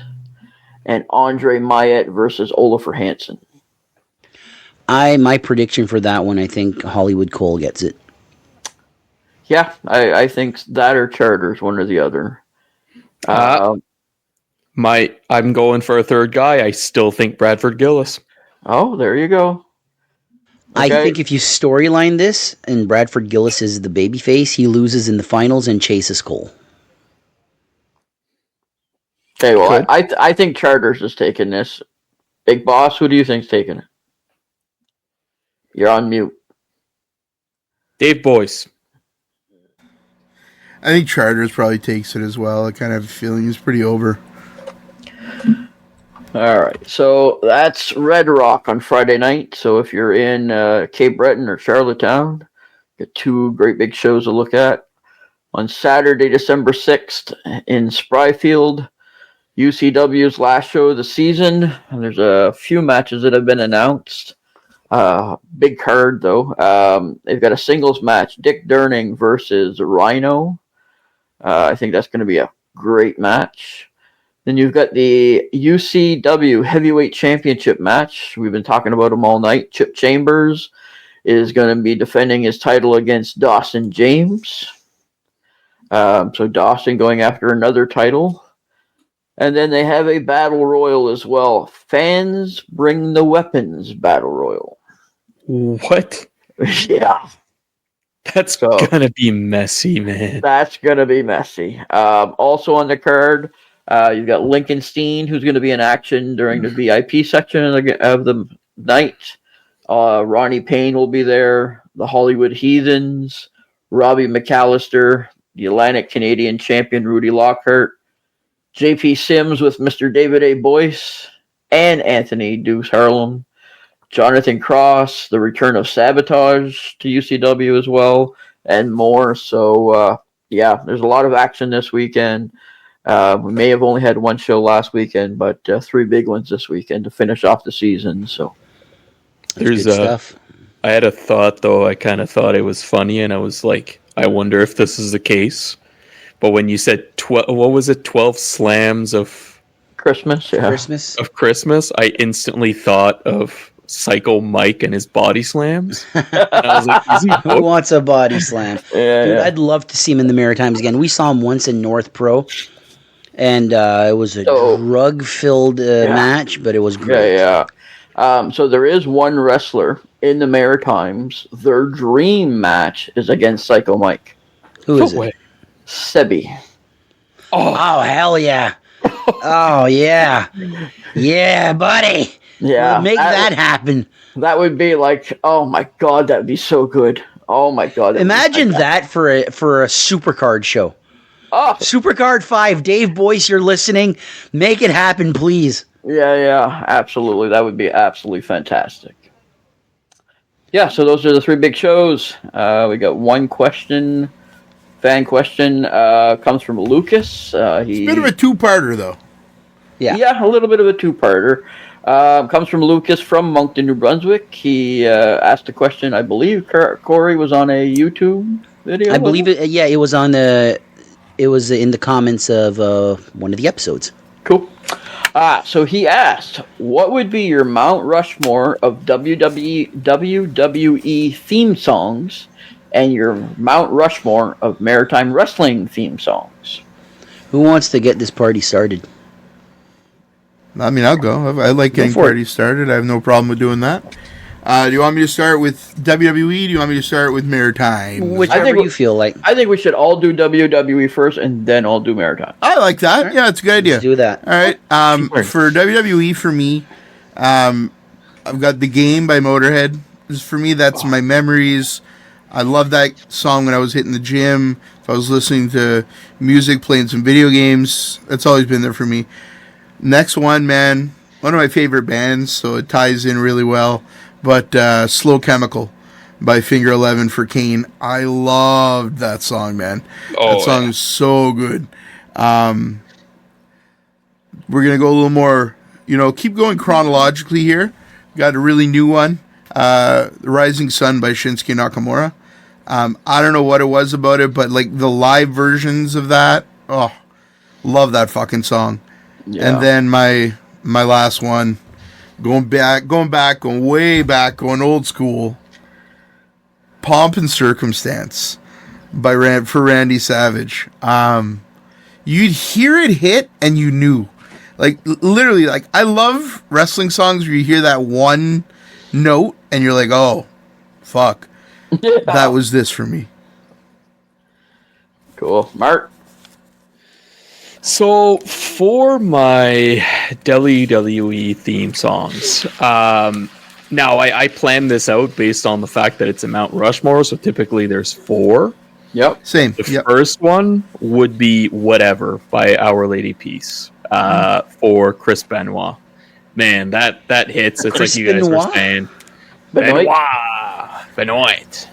D: And Andre Mayet versus Olafur Hansen.
C: My prediction for that one, I think Hollywood Cole gets it.
D: Yeah, I think that or Charters, one or the other.
F: I'm going for a third guy. I still think Bradford Gillis.
D: Oh, there you go.
C: I
D: Okay.
C: think if you storyline this and Bradford Gillis is the babyface, he loses in the finals and chases Cole.
D: Okay, well, I think Charters is taking this. Big Boss, who do you think's taking it? You're on mute.
F: Dave Boyce.
E: I think Charters probably takes it as well. I kind of have a feeling it's pretty over.
D: All right, so that's Red Rock on Friday night. So if you're in Cape Breton or Charlottetown, got two great big shows to look at. On Saturday, December 6th in Spryfield, UCW's last show of the season. And there's a few matches that have been announced. Big card, though. They've got a singles match, Dick Durning versus Rhino. I think that's going to be a great match. Then you've got the UCW Heavyweight Championship match. We've been talking about them all night. Chip Chambers is going to be defending his title against Dawson James. So Dawson going after another title. And then they have a battle royal as well. Fans Bring the Weapons battle royal.
F: What?
D: Yeah.
F: That's gonna be messy, man.
D: That's going to be messy. Also on the card, you've got Lincoln Steen, who's going to be in action during the VIP section of the night. Ronnie Payne will be there. The Hollywood Heathens. Robbie McAllister. The Atlantic Canadian champion Rudy Lockhart. JP Sims with Mr. David A. Boyce. And Anthony Deuce Harlem. Jonathan Cross, the return of Sabotage to UCW as well, and more. So, yeah, there's a lot of action this weekend. We may have only had one show last weekend, but three big ones this weekend to finish off the season. So,
F: There's
C: good stuff.
F: I had a thought, though. I kind of thought it was funny, and I was like, I wonder if this is the case. But when you said 12 slams of
D: Christmas, yeah.
C: Christmas.
F: I instantly thought of Psycho Mike and his body slams. And I was like, is he
C: Who
F: booked?
C: wants a body slam?
D: Yeah,
C: Dude,
D: yeah.
C: I'd love to see him in the Maritimes again. We saw him once in North Pro, and it was a drug-filled match, but it was great.
D: Yeah. So there is one wrestler in the Maritimes. Their dream match is against Psycho Mike.
C: Who is it?
D: Sebi.
C: Oh, hell yeah. Oh, yeah. Yeah, buddy.
D: Yeah.
C: Make that happen.
D: That would be like, oh my God, that would be so good. Oh my God.
C: Imagine that for a Supercard show.
D: Oh.
C: Supercard 5, Dave Boyce, you're listening. Make it happen, please.
D: Yeah, absolutely. That would be absolutely fantastic. Yeah, so those are the three big shows. We got one question. Fan question comes from Lucas.
E: It's a bit of a two-parter, though.
C: Yeah.
D: A little bit of a two-parter. Comes from Lucas from Moncton, New Brunswick. He asked a question. I believe Corey was on a YouTube video.
C: I believe it. Yeah, it was on the. It was in the comments of one of the episodes.
D: Cool. So he asked, what would be your Mount Rushmore of WWE theme songs and your Mount Rushmore of Maritime Wrestling theme songs?
C: Who wants to get this party started?
E: I mean, I'll go. I like getting parties started. I have no problem with doing that. Do you want me to start with WWE? Do you want me to start with Maritime?
C: Whichever you feel like.
D: I think we should all do WWE first and then all do Maritime.
E: I like that. Yeah, it's a good idea.
C: Let's do that.
E: All right. For WWE, for me, I've got The Game by Motorhead. Just for me, that's my memories. I love that song when I was hitting the gym. If I was listening to music, playing some video games, that's always been there for me. Next one, man, one of my favorite bands, so it ties in really well. But Slow Chemical by Finger 11 for Kane. I loved that song, man. That song is so good. We're going to go a little more, keep going chronologically here. Got a really new one. The Rising Sun by Shinsuke Nakamura. I don't know what it was about it, but like the live versions of that, love that fucking song. Yeah. And then my last one, going way back, going old school, Pomp and Circumstance for Randy Savage. You'd hear it hit and you knew. Like literally, like I love wrestling songs where you hear that one note and you're like, oh, fuck. Yeah. That was this for me.
D: Cool. Mark?
F: So, for my WWE theme songs, now I planned this out based on the fact that it's a Mount Rushmore, so typically there's 4.
E: Yep. Same.
F: The first one would be Whatever by Our Lady Peace for Chris Benoit. Man, that hits. It's
C: Chris
F: like you guys
C: Benoit?
F: were saying.
D: Benoit.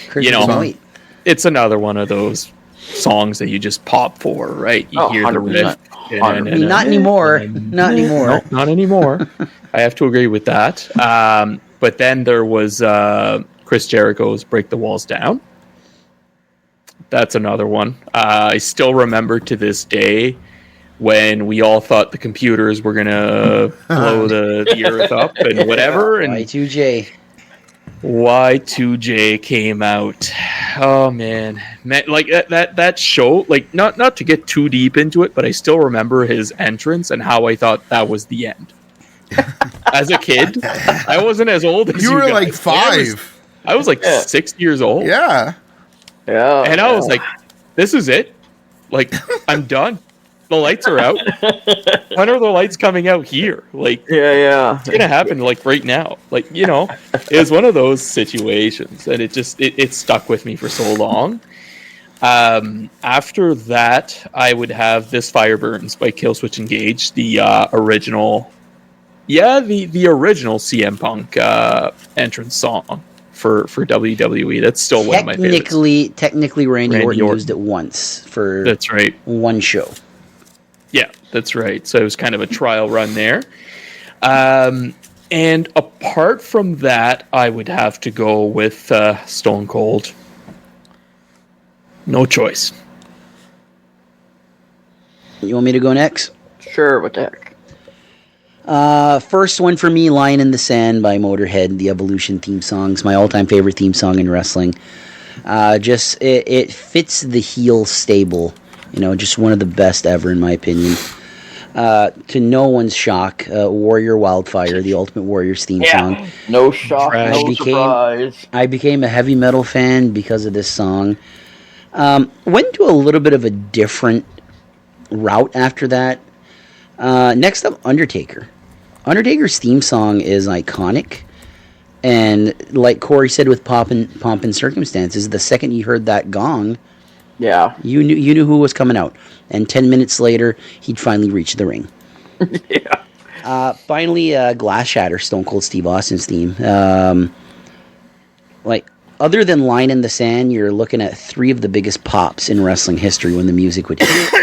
C: Chris
F: Benoit. It's another one of those songs that you just pop for, right? You hear the riff.
C: Not anymore. Not anymore.
F: No, not anymore. I have to agree with that. But then there was Chris Jericho's Break the Walls Down. That's another one. I still remember to this day when we all thought the computers were going to blow the earth up and whatever. And Y2J came out. Oh man, like that show. Like not to get too deep into it, but I still remember his entrance and how I thought that was the end. As a kid, I wasn't as old as you
E: were.
F: Guys.
E: Like 5.
F: I was like 6 years old.
E: Yeah.
F: And I was like, "This is it. Like I'm done. The lights are out. When are the lights coming out here? Like, it's gonna happen like right now. Like, it was one of those situations, and it stuck with me for so long. After that, I would have This Fire Burns by Killswitch Engage, the original, the original CM Punk entrance song for WWE. That's still one of my favorites.
C: Technically, Randy Orton used it once for
F: that's right,
C: one show.
F: Yeah, that's right. So it was kind of a trial run there. And apart from that, I would have to go with Stone Cold. No choice.
C: You want me to go next?
D: Sure, what the
C: heck? First one for me, Lion in the Sand by Motorhead, the Evolution theme songs, my all-time favorite theme song in wrestling. It fits the heel stable. Just one of the best ever, in my opinion. To no one's shock, Warrior Wildfire, the Ultimate Warrior's theme song.
D: No shock, surprise.
C: I became a heavy metal fan because of this song. Went to a little bit of a different route after that. Next up, Undertaker. Undertaker's theme song is iconic. And like Corey said with Pomp and Circumstances, the second you heard that gong, you knew who was coming out, and 10 minutes later, he'd finally reach the ring. Finally, Glass Shatter, Stone Cold Steve Austin's theme. Other than Line in the Sand, you're looking at 3 of the biggest pops in wrestling history when the music would hit.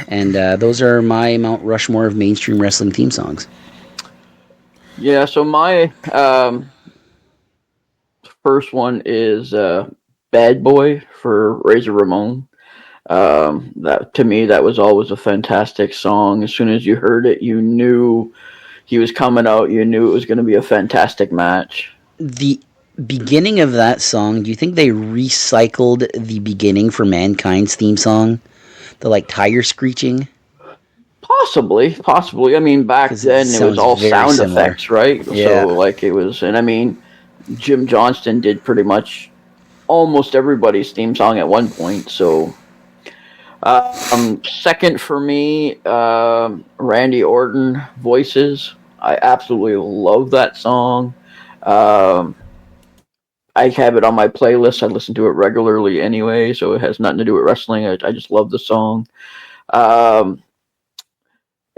C: And those are my Mount Rushmore of mainstream wrestling theme songs.
D: Yeah, so my first one is Bad Boy for Razor Ramon. That to me, that was always a fantastic song. As soon as you heard it, you knew he was coming out. You knew it was going to be a fantastic match.
C: The beginning of that song, do you think they recycled the beginning for Mankind's theme song? The tire screeching?
D: Possibly. I mean, back then it was all sound effects, right?
C: Yeah.
D: So it was, and I mean, Jim Johnston did pretty much almost everybody's theme song at one point. So, second for me, Randy Orton voices. I absolutely love that song. I have it on my playlist. I listen to it regularly anyway, so it has nothing to do with wrestling. I just love the song.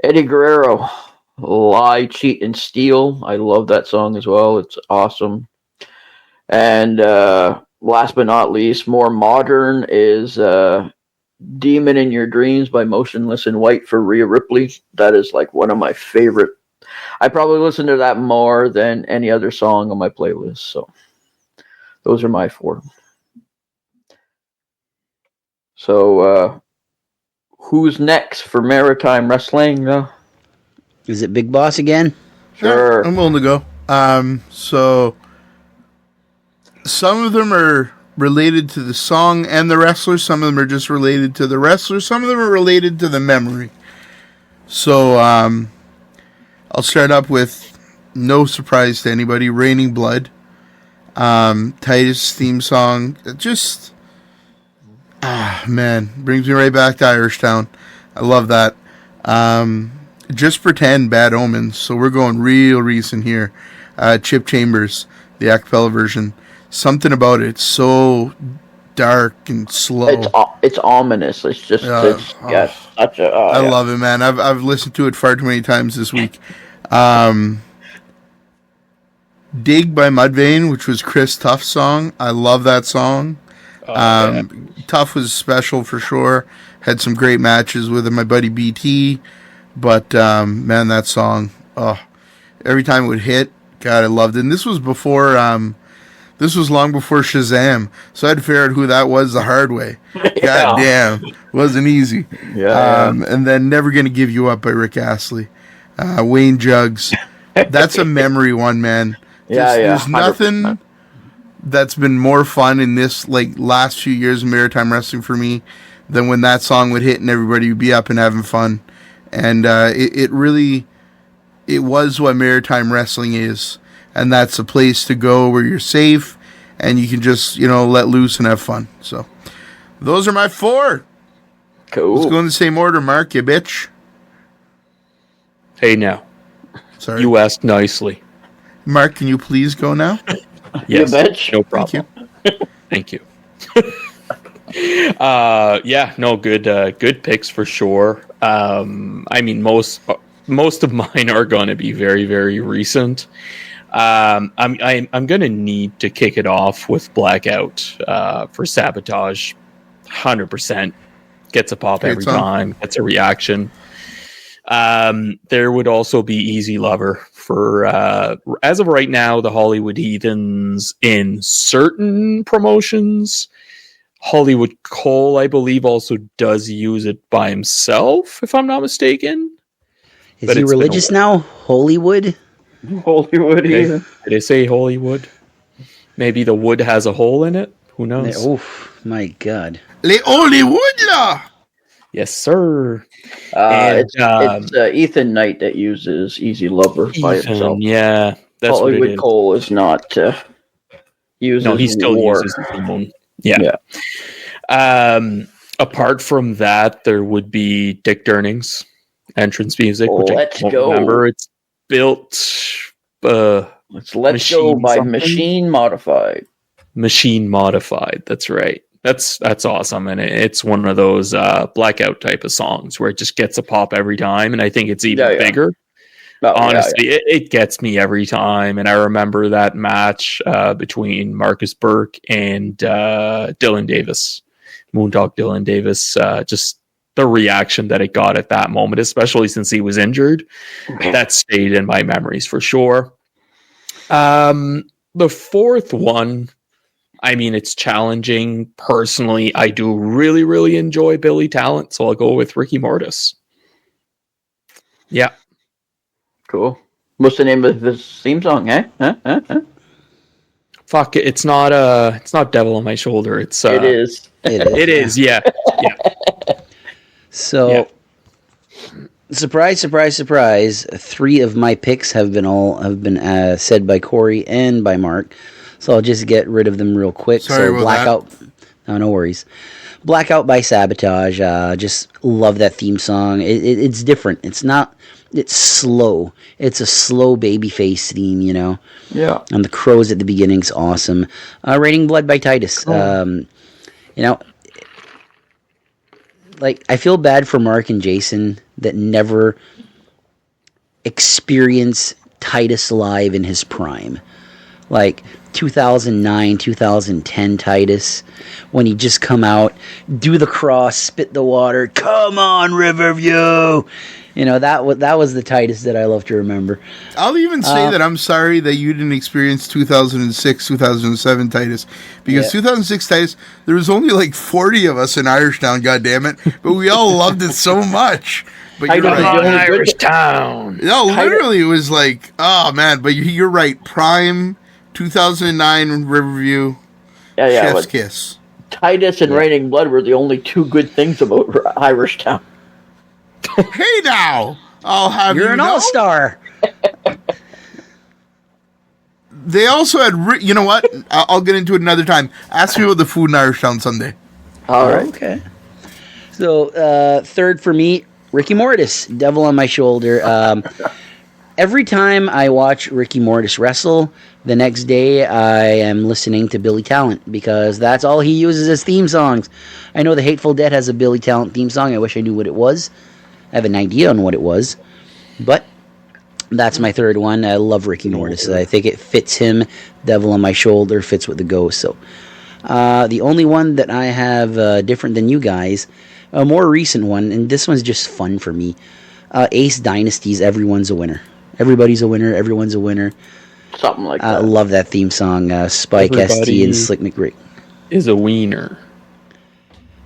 D: Eddie Guerrero, Lie, Cheat, and Steal. I love that song as well. It's awesome. And last but not least, more modern is Demon in Your Dreams by Motionless in White for Rhea Ripley. That is like one of my favorite. I probably listen to that more than any other song on my playlist. So those are my 4. So who's next for Maritime Wrestling?
C: Is it Big Boss again?
D: Sure.
E: I'm willing to go. So some of them are related to the song and the wrestler. Some of them are just related to the wrestler. Some of them are related to the memory. So I'll start up with, no surprise to anybody, Raining Blood. Titus theme song. Just, man, brings me right back to Irishtown. I love that. Just Pretend, Bad Omens. So we're going real recent here. Chip Chambers, the acapella version. Something about it, so dark and slow.
D: It's ominous. It's just such a.
E: I love it, man. I've listened to it far too many times this week. Dig by Mudvayne, which was Chris Tuff's song. I love that song. Tuff was special for sure. Had some great matches with him, my buddy BT. But man, that song, every time it would hit, God, I loved it. And this was before. This was long before Shazam, so I had to figure out who that was the hard way. God damn, wasn't easy.
D: Yeah.
E: And then Never Gonna Give You Up by Rick Astley. Wayne Jugs. That's a memory one, man. There's nothing that's been more fun in this last few years of maritime wrestling for me than when that song would hit and everybody would be up and having fun. And it was what maritime wrestling is. And that's a place to go where you're safe and you can just, let loose and have fun. So those are my 4.
D: Cool.
E: Let's go in the same order, Mark, you bitch.
F: Hey, now.
E: Sorry.
F: You asked nicely.
E: Mark, can you please go now?
F: Yes,
D: you bitch.
F: no problem. Thank you. Good picks for sure. I mean, most of mine are going to be very, very recent. I'm going to need to kick it off with Blackout for Sabotage. 100% gets a pop every time. Gets a reaction. There would also be Easy Lover for as of right now, the Hollywood Heathens in certain promotions. Hollywood Cole, I believe, also does use it by himself, if I'm not mistaken.
C: Is he religious now? Hollywood?
D: Hollywood,
F: Did I say Hollywood? Maybe the wood has a hole in it. Who knows?
C: Oh my God!
E: Le Hollywood la.
F: Yes, sir.
D: It's Ethan Knight that uses Easy Lover by himself.
F: Yeah, that's
D: Hollywood
F: what it is.
D: Cole is not uses.
F: No, he still uses his own. Yeah. Apart from that, there would be Dick Durning's entrance music, which
D: Let's
F: I don't
D: Go.
F: remember. It's built.
D: Let's Go by
F: something?
D: Machine Modified.
F: Machine Modified. That's right. That's awesome, and it's one of those Blackout type of songs where it just gets a pop every time, and I think it's even bigger. Honestly, it gets me every time, and I remember that match between Marcus Burke and Dylan Davis, Moondog Dylan Davis. Just the reaction that it got at that moment, especially since he was injured, that stayed in my memories for sure. The 4th one, I mean, it's challenging. Personally, I do really, really enjoy Billy Talent, so I'll go with Ricky Mortis. Yeah.
D: Cool. What's the name of this theme song, eh? Huh?
F: Fuck it. It's not Devil on My Shoulder. It is. It is, yeah.
C: So surprise, surprise, surprise. 3 of my picks have been said by Corey and by Mark. So I'll just get rid of them real quick.
E: Sorry about
C: Blackout. No worries. Blackout by Sabotage. Just love that theme song. It's different. It's slow. It's a slow babyface theme, you know.
D: Yeah.
C: And the crows at the beginning's awesome. Raining Blood by Titus. You know, like, I feel bad for Mark and Jason that never experience Titus live in his prime. Like 2009, 2010 Titus, when he just come out, do the cross, spit the water, come on Riverview. You know, that was the Titus that I love to remember.
E: I'll even say that I'm sorry that you didn't experience 2006, 2007 Titus. Because 2006 Titus, there was only like 40 of us in Irishtown, goddammit. But we all loved it so much. But you're right.
F: Irish Town.
E: No, literally, it was like, oh, man. But you're right. Prime, 2009 Riverview, Chef's Kiss.
D: Titus and Raining Blood were the only two good things about Irishtown.
E: Hey now, I'll have
C: You're
E: you
C: an
E: know.
C: all-star.
E: They also had, you know what? I'll get into it another time. Ask me about the food in Irishtown someday.
D: All right.
C: Okay. So, third for me, Ricky Mortis, Devil on My Shoulder. Every time I watch Ricky Mortis wrestle, the next day I am listening to Billy Talent, because that's all he uses as theme songs. I know the Hateful Dead has a Billy Talent theme song. I wish I knew what it was. I have an idea on what it was, but that's my third one. I love Ricky Mortis. I think it fits him. Devil on My Shoulder fits with the Ghost. So the only one that I have different than you guys, a more recent one, and this one's just fun for me, Ace Dynasty's Everyone's a Winner. Everybody's a winner. Everyone's a winner.
D: Something like that.
C: I love that theme song. Spike,
F: Everybody
C: ST, and Slick McRae.
F: Is a wiener.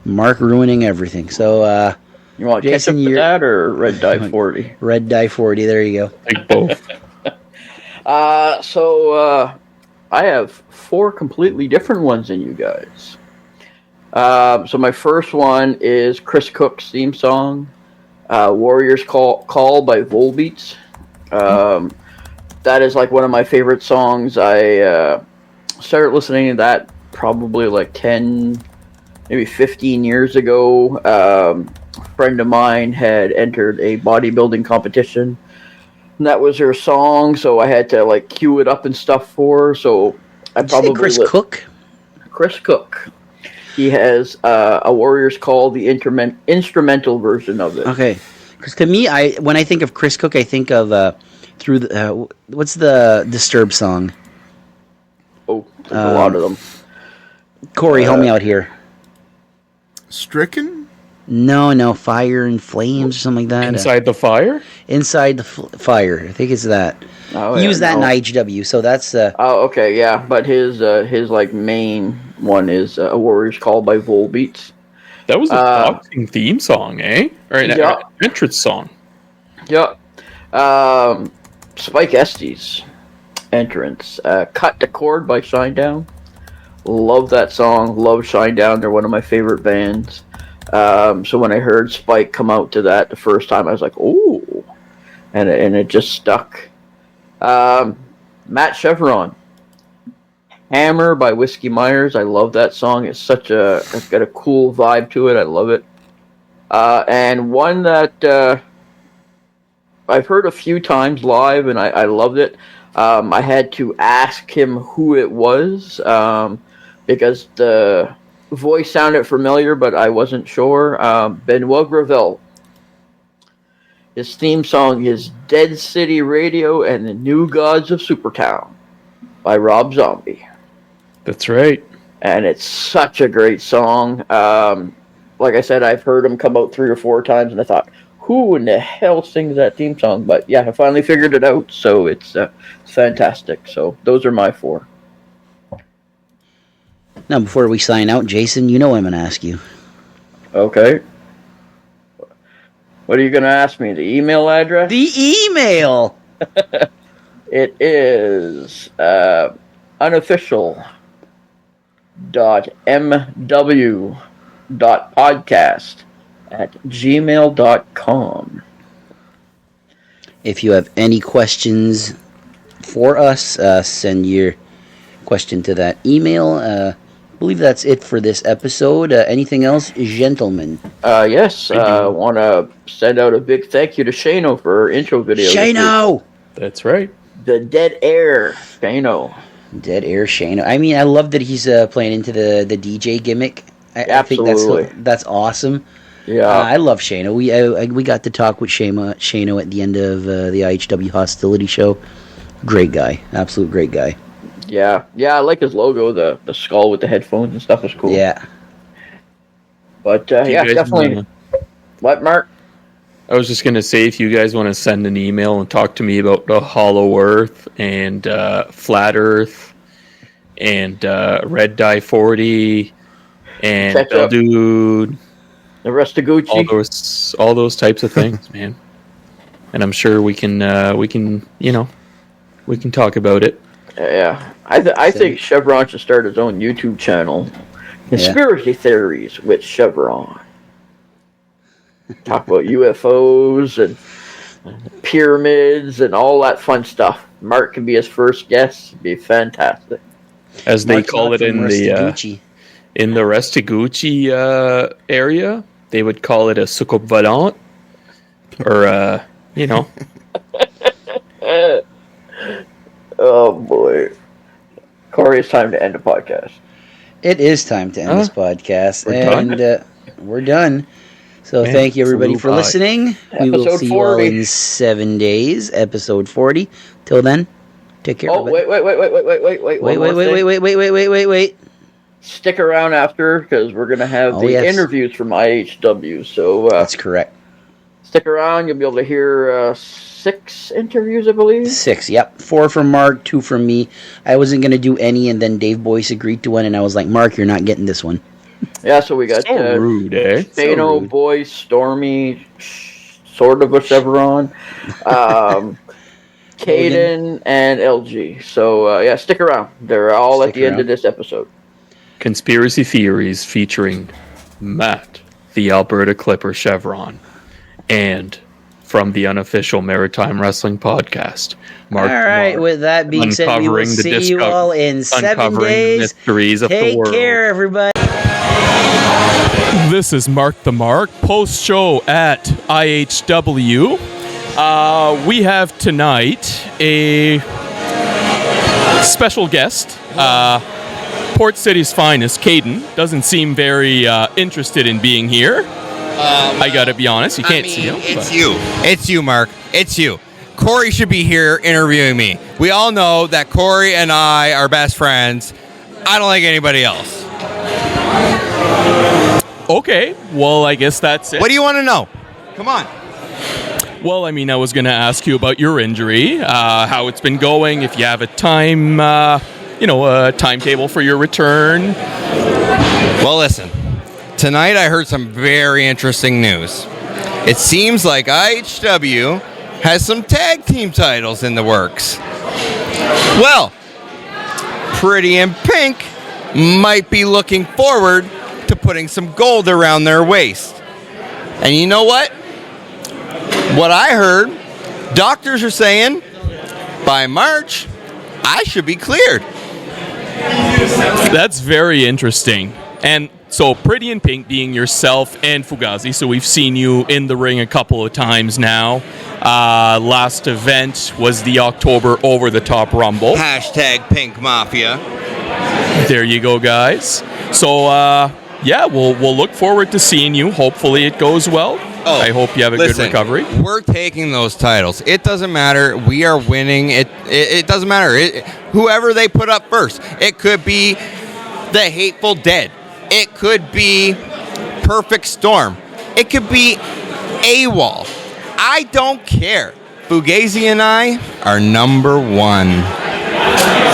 C: Mark ruining everything. So,
D: You want
C: Jason,
D: ketchup for that or Red Dye 40?
C: Red Dye 40. There you go.
F: Like both.
D: So I have four completely different ones than you guys. So my first one is Chris Cook's theme song, Warriors Call by Volbeats. That is like one of my favorite songs. I started listening to that probably like 10, maybe 15 years ago. A friend of mine had entered a bodybuilding competition, and that was her song, so I had to like cue it up and stuff for her. So I
C: Did you say Chris Cook?
D: Chris Cook. He has a Warriors Call, the instrumental version of it.
C: Okay. Because to me, when I think of Chris Cook, I think of through the what's the Disturbed song?
D: Oh, there's a lot of them.
C: Corey, help me out here.
E: Stricken?
C: No, Fire and Flames or something like that.
F: Inside the Fire?
C: Inside the Fire. I think it's that.
D: Oh,
C: He
D: yeah,
C: used that
D: no.
C: in IHW, so that's
D: Oh, okay, yeah, but his like main one is a Warriors Call by Volbeats.
F: That was a boxing theme song, eh? Or an entrance song.
D: Yeah. Spike Estes entrance. Cut the Cord by Shinedown. Love that song. Love Shinedown. They're one of my favorite bands. So when I heard Spike come out to that the first time, I was like, "Ooh," and it just stuck. Matt Chevron, Hammer by Whiskey Myers. I love that song. It's got a cool vibe to it. I love it. And one that I've heard a few times live, and I loved it. I had to ask him who it was because the voice sounded familiar, but I wasn't sure. Benoit Gravel. His theme song is Dead City Radio and the New Gods of Supertown by Rob Zombie.
F: That's right.
D: And it's such a great song. Like I said, I've heard him come out 3 or 4 times, and I thought, who in the hell sings that theme song? But yeah, I finally figured it out, so it's fantastic. So those are my 4.
C: now. Before we sign out, Jason, you know what I'm going to ask you.
D: Okay. What are you going to ask me? The email address?
C: The email.
D: It is unofficial.mw.podcast @gmail.com.
C: If you have any questions for us, send your question to that email. believe that's it for this episode. Anything else, gentlemen?
D: Yes, want to send out a big thank you to Shano for her intro video.
C: Shano!
F: That's right.
D: The Dead Air, Shano.
C: Dead Air Shano. I mean, I love that he's playing into the DJ gimmick. I think that's awesome.
D: Yeah,
C: I love Shano. We got to talk with Shano at the end of the IHW Hostility show. Great guy, absolute great guy.
D: Yeah. I like his logo. The skull with the headphones and stuff is cool.
C: Yeah.
D: But definitely. What, Mark?
F: I was just gonna say, if you guys want to send an email and talk to me about the Hollow Earth and Flat Earth and Red Die 40 and Bell Dude,
D: the rest of Gucci,
F: all those types of things, man. And I'm sure we can talk about it.
D: Yeah, I think Chevron should start his own YouTube channel, Conspiracy Theories with Chevron. Talk about UFOs and pyramids and all that fun stuff. Mark can be his first guest. It'd be fantastic.
F: As they call it in the Restagucci area, they would call it a soucoupe volante, or
D: Oh boy, Corey, it's time to end the podcast.
C: It is time to end this podcast, we're done. So thank you everybody for listening. We will see 40. You all in 7 days, episode 40. Till then, take care.
D: Oh, wait. Stick around after, because we're going to have interviews from IHW. So
C: that's correct.
D: Stick around. You'll be able to hear 6 interviews, I believe.
C: 6, yep. 4 from Mark, 2 from me. I wasn't going to do any, and then Dave Boyce agreed to one, and I was like, Mark, you're not getting this one.
D: Yeah, so we got
F: rude, eh?
D: Shano, Boyce, Stormy, sort of a Chevron, Caden, and LG. So, stick around. They're all at the end of this episode.
F: Conspiracy Theories featuring Matt, the Alberta Clipper Chevron, and from the Unofficial Maritime Wrestling Podcast, Mark.
C: All right, with that being said, we will see you all in 7 days. Take care, everybody.
G: This is Mark the Mark, post-show at IHW. We have tonight a special guest, Port City's finest, Caden. Doesn't seem very interested in being here. I gotta be honest, you can't see him.
H: It's you, Mark. It's you. Corey should be here interviewing me. We all know that Corey and I are best friends. I don't like anybody else.
G: Okay, well, I guess that's it.
H: What do you want to know? Come on.
G: Well, I mean, I was going to ask you about your injury, how it's been going, if you have a time, a timetable for your return.
H: Well, listen. Tonight I heard some very interesting news. It seems like IHW has some tag team titles in the works. Well, Pretty in Pink might be looking forward to putting some gold around their waist. And you know what? What I heard, doctors are saying by March, I should be cleared.
G: That's very interesting. And so Pretty in Pink being yourself and Fugazi, so we've seen you in the ring a couple of times now. Last event was the October Over the Top Rumble.
H: Hashtag Pink Mafia.
G: There you go, guys. So, we'll look forward to seeing you. Hopefully it goes well.
H: Oh,
G: I hope you have a good recovery.
H: We're taking those titles. It doesn't matter. We are winning. It doesn't matter. Whoever they put up first. It could be the Hateful Dead. It could be Perfect Storm. It could be AWOL. I don't care. Fugazi and I are number one.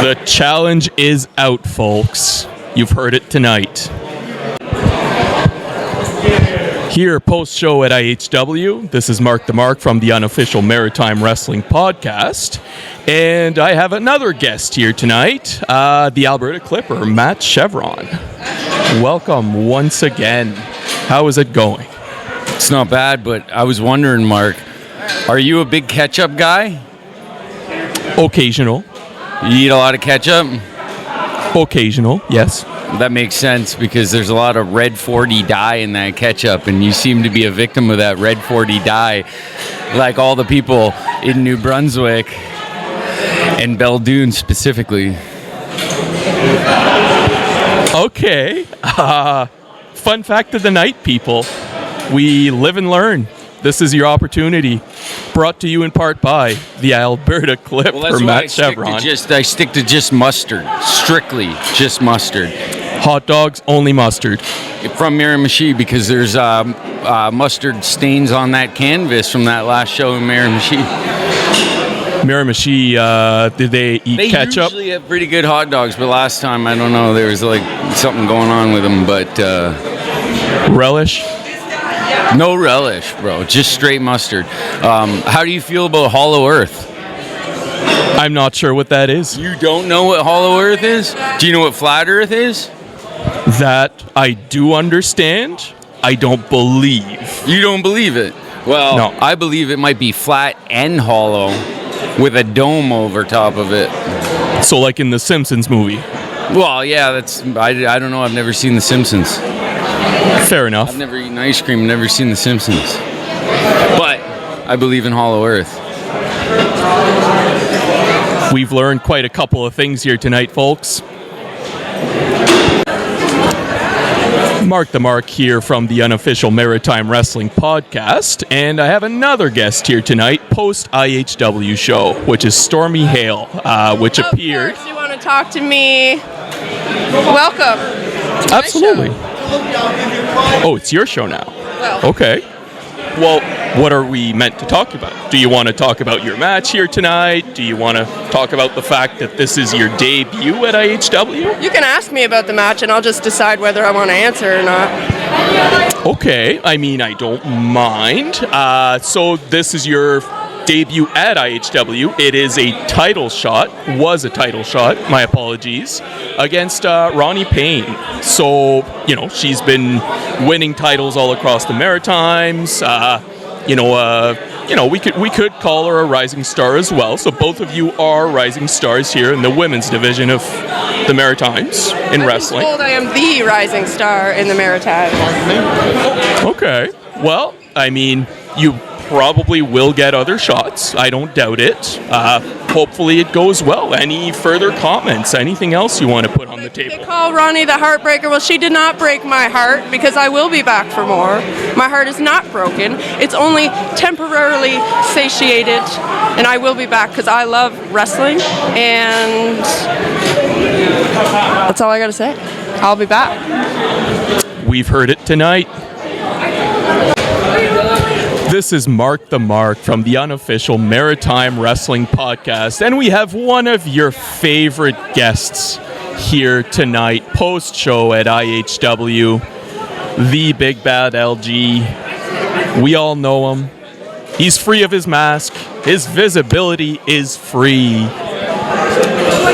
G: The challenge is out, folks. You've heard it tonight. Here, post-show at IHW, this is Mark the Mark from the Unofficial Maritime Wrestling Podcast. And I have another guest here tonight, the Alberta Clipper, Matt Chevron. Welcome once again. How is it going?
I: It's not bad, but I was wondering, Mark, are you a big ketchup guy?
G: Occasional.
I: You eat a lot of ketchup?
G: Occasional, yes.
I: That makes sense because there's a lot of red 40 dye in that ketchup, and you seem to be a victim of that red 40 dye, like all the people in New Brunswick and Belledune specifically.
G: Okay. Fun fact of the night, people. We live and learn. This is your opportunity. Brought to you in part by the Alberta Clip for Matt Chevron.
I: I stick to just mustard. Strictly just mustard.
G: Hot dogs, only mustard.
I: From Miramichi, because there's mustard stains on that canvas from that last show in Miramichi.
G: Miramichi, did they eat ketchup?
I: They usually have pretty good hot dogs, but last time, I don't know, there was like something going on with them, but...
G: Relish?
I: No relish, bro. Just straight mustard. How do you feel about Hollow Earth?
G: I'm not sure what that is.
I: You don't know what Hollow Earth is? Do you know what Flat Earth is?
G: That I do understand. I don't believe.
I: You don't believe it? Well,
G: no.
I: I believe it might be flat and hollow with a dome over top of it.
G: So like in the Simpsons movie?
I: Well, yeah, I don't know. I've never seen The Simpsons.
G: Fair enough.
I: I've never eaten ice cream, never seen The Simpsons. But I believe in Hollow Earth.
G: We've learned quite a couple of things here tonight, folks. Mark the Mark here from the Unofficial Maritime Wrestling Podcast, and I have another guest here tonight, post-IHW show, which is Stormy Hale, which appeared...
J: Of course, you want to talk to me. Welcome.
G: Absolutely. Oh, it's your show now.
J: Well.
G: Okay. Well, what are we meant to talk about? Do you want to talk about your match here tonight? Do you want to talk about the fact that this is your debut at IHW?
J: You can ask me about the match, and I'll just decide whether I want to answer or not.
G: Okay. I mean, I don't mind. So this is your debut at IHW. It is a title shot, my apologies, against Ronnie Payne. So, she's been winning titles all across the Maritimes. We could call her a rising star as well. So both of you are rising stars here in the women's division of the Maritimes in wrestling.
J: I'm told I am the rising star in the Maritimes.
G: Okay. Well, I mean, you probably will get other shots. I don't doubt it. Hopefully it goes well. Any further comments? Anything else you want to put on the table?
J: They call Ronnie the Heartbreaker. Well, she did not break my heart because I will be back for more. My heart is not broken. It's only temporarily satiated, and I will be back because I love wrestling, and that's all I got to say. I'll be back.
G: We've heard it tonight. This is Mark the Mark from the Unofficial Maritime Wrestling Podcast, and we have one of your favorite guests here tonight, post-show at IHW, the Big Bad LG. We all know him. He's free of his mask. His visibility is free.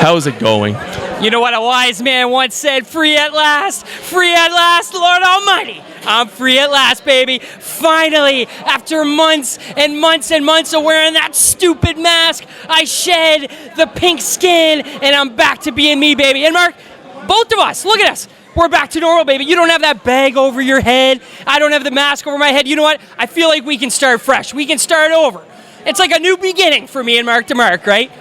G: How's it going?
K: You know what a wise man once said? Free at last, Lord Almighty. I'm free at last, baby. Finally, after months and months and months of wearing that stupid mask, I shed the pink skin, and I'm back to being me, baby. And Mark, both of us, look at us. We're back to normal, baby. You don't have that bag over your head. I don't have the mask over my head. You know what? I feel like we can start fresh. We can start over. It's like a new beginning for me and Mark to Mark, right?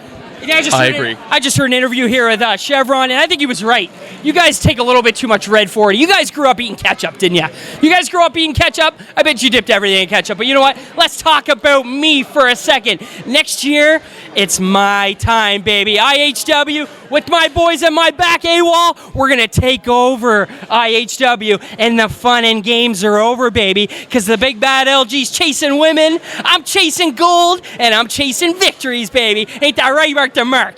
G: I agree.
K: I just heard an interview here with Chevron, and I think he was right. You guys take a little bit too much Red 40. You guys grew up eating ketchup, didn't you? You guys grew up eating ketchup? I bet you dipped everything in ketchup. But you know what? Let's talk about me for a second. Next year, it's my time, baby. IHW, with my boys at my back, AWOL, we're going to take over IHW, and the fun and games are over, baby, because the Big Bad LG's chasing women, I'm chasing gold, and I'm chasing victories, baby. Ain't that right, Mark the Mark?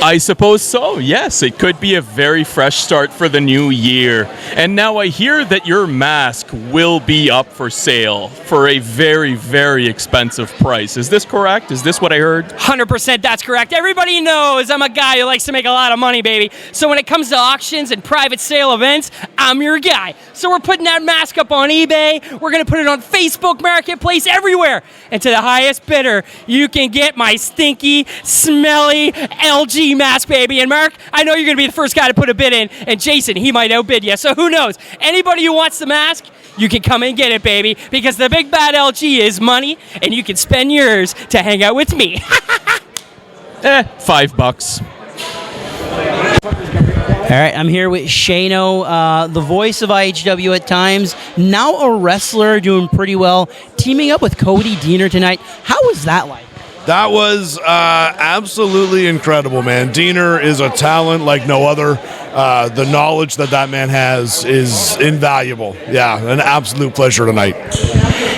G: I suppose so, yes. It could be a very fresh start for the new year. And now I hear that your mask will be up for sale for a very, very expensive price. Is this correct? Is this what I heard?
K: 100% that's correct. Everybody knows I'm a guy who likes to make a lot of money, baby. So when it comes to auctions and private sale events, I'm your guy. So we're putting that mask up on eBay. We're going to put it on Facebook Marketplace, everywhere. And to the highest bidder, you can get my stinky, smelly LG Hockey mask, baby. And Mark, I know you're going to be the first guy to put a bid in, and Jason, he might outbid you. So who knows? Anybody who wants the mask, you can come and get it, baby, because the big bad LG is money, and you can spend yours to hang out with me.
G: $5.
C: All right, I'm here with Shano, the voice of IHW at times, now a wrestler doing pretty well, teaming up with Cody Deaner tonight. How was that like?
A: That was absolutely incredible, man. Diener is a talent like no other. The knowledge that man has is invaluable. Yeah, an absolute pleasure tonight.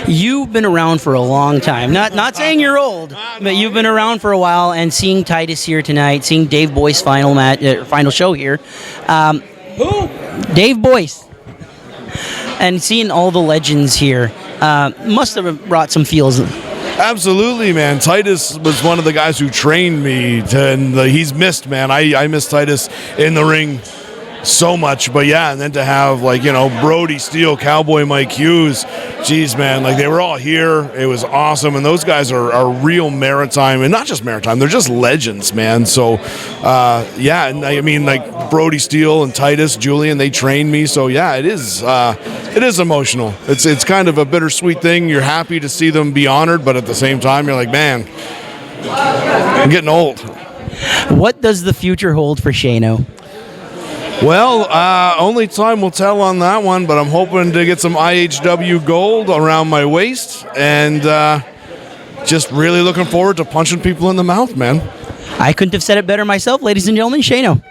C: You've been around for a long time. Not saying you're old, but you've been around for a while. And seeing Titus here tonight, seeing Dave Boyce final show here. Who? Dave Boyce. And seeing all the legends here must have brought some feels.
A: Absolutely, man. Titus was one of the guys who trained me, and he's missed, man. I miss Titus in the ring so much, but yeah, and then to have Brody Steele, Cowboy Mike Hughes, geez, man, they were all here. It was awesome, and those guys are real maritime, and not just maritime, they're just legends, man. So yeah, and I mean Brody Steele and Titus, Julian, they trained me, so yeah, it is emotional. It's kind of a bittersweet thing. You're happy to see them be honored, but at the same time, you're like, man, I'm getting old.
C: What does the future hold for Shano?
A: Well, only time will tell on that one, but I'm hoping to get some IHW gold around my waist, and just really looking forward to punching people in the mouth, man.
C: I couldn't have said it better myself, ladies and gentlemen. Shano.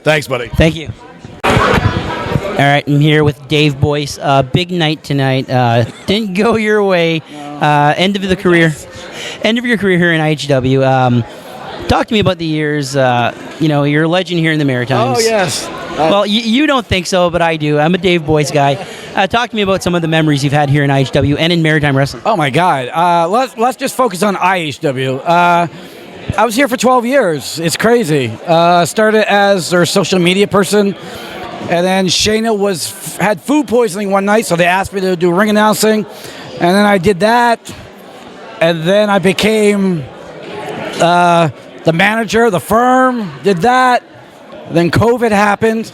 A: Thanks, buddy.
C: Thank you. All right, I'm here with Dave Boyce. Big night tonight. Didn't go your way. End of your career here in IHW. Talk to me about the years. You're a legend here in the Maritimes.
L: Oh, yes.
C: Well, you don't think so, but I do. I'm a Dave Boyce guy. Talk to me about some of the memories you've had here in IHW and in Maritime Wrestling.
L: Oh, my God. Let's just focus on IHW. I was here for 12 years. It's crazy. Started as their social media person, and then Shayna had food poisoning one night, so they asked me to do ring announcing, and then I did that, and then I became the manager of the firm, did that. Then COVID happened.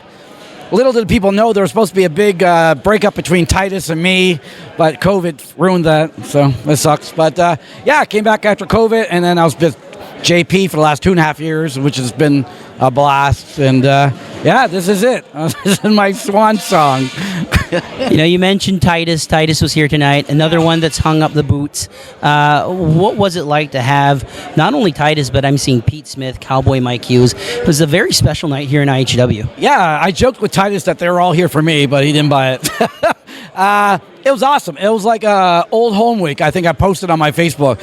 L: Little did people know there was supposed to be a big breakup between Titus and me, but COVID ruined that, so it sucks. But yeah, I came back after COVID, and then I was with JP for the last 2.5 years, which has been a blast. And yeah, this is it. This is my swan song.
C: You mentioned Titus. Titus was here tonight. Another one that's hung up the boots. What was it like to have not only Titus, but I'm seeing Pete Smith, Cowboy Mike Hughes. It was a very special night here in IHW.
L: Yeah, I joked with Titus that they were all here for me, but he didn't buy it. It was awesome. It was like old home week. I think I posted on my Facebook.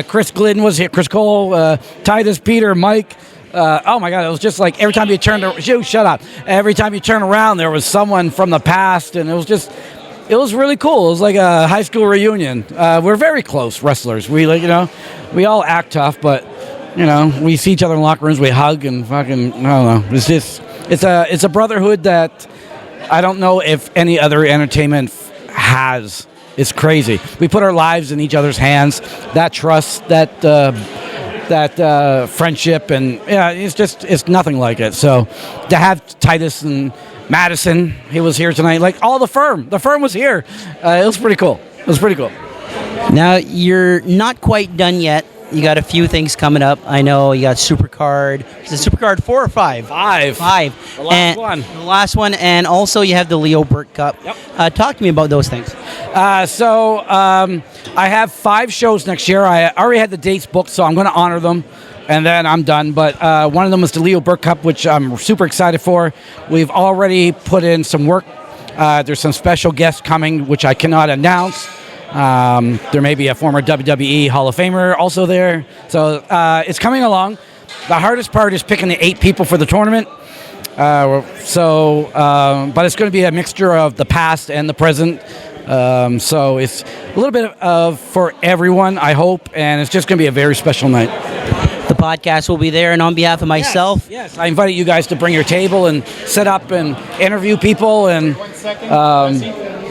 L: Chris Glidden was here. Chris Cole, Titus, Peter, Mike. Oh my God! It was just like every time you turned, shut up. Every time you turn around, there was someone from the past, and it was really cool. It was like a high school reunion. We're very close wrestlers. We we all act tough, but we see each other in locker rooms. We hug and fucking. I don't know. It's a brotherhood that I don't know if any other entertainment has. It's crazy. We put our lives in each other's hands. That trust, that friendship, and yeah, it's nothing like it. So to have Titus and Madison, he was here tonight. Like all the firm was here. It was pretty cool.
C: Now you're not quite done yet. You got a few things coming up. I know you got Supercard. Is it Supercard 4 or 5?
L: 5. The
C: last one, and also you have the Leo Burt Cup.
L: Yep.
C: Talk to me about those things.
L: So I have 5 shows next year. I already had the dates booked, so I'm going to honor them, and then I'm done. But one of them is the Leo Burt Cup, which I'm super excited for. We've already put in some work. There's some special guests coming, which I cannot announce. There may be a former WWE Hall of Famer also there. So it's coming along. The hardest part is picking the 8 people for the tournament. But it's going to be a mixture of the past and the present. So it's a little bit of for everyone, I hope, and it's just going to be a very special night.
C: The podcast will be there, and on behalf of myself,
L: yes, I invited you guys to bring your table and set up and interview people, and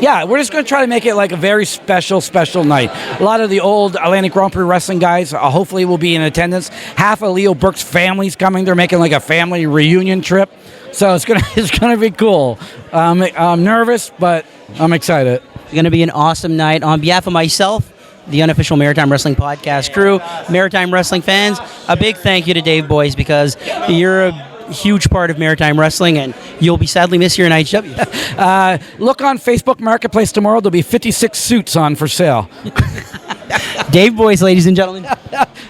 L: Yeah, we're just going to try to make it like a very special night. A lot of the old Atlantic Grand Prix wrestling guys hopefully will be in attendance. Half of Leo Burke's family's coming. They're making like a family reunion trip. So it's gonna be cool. I'm nervous, but I'm excited.
M: It's going to be an awesome night. On behalf of myself, the Unofficial Maritime Wrestling Podcast crew, Maritime Wrestling fans, a big thank you to Dave Boyce, because you're a huge part of Maritime Wrestling, and you'll be sadly missed here in IHW.
L: Look on Facebook Marketplace tomorrow. There'll be 56 suits on for sale.
M: Dave Boyce, ladies and gentlemen.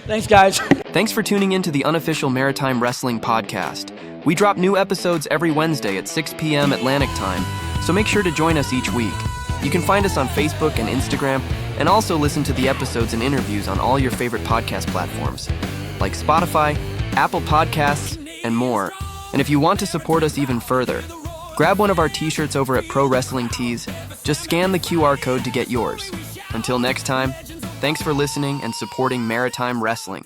L: Thanks, guys.
N: Thanks for tuning in to the Unofficial Maritime Wrestling Podcast. We drop new episodes every Wednesday at 6 p.m. Atlantic Time, so make sure to join us each week. You can find us on Facebook and Instagram, and also listen to the episodes and interviews on all your favorite podcast platforms, like Spotify, Apple Podcasts, and more. And if you want to support us even further, grab one of our t-shirts over at Pro Wrestling Tees. Just scan the QR code to get yours. Until next time, thanks for listening and supporting Maritime Wrestling.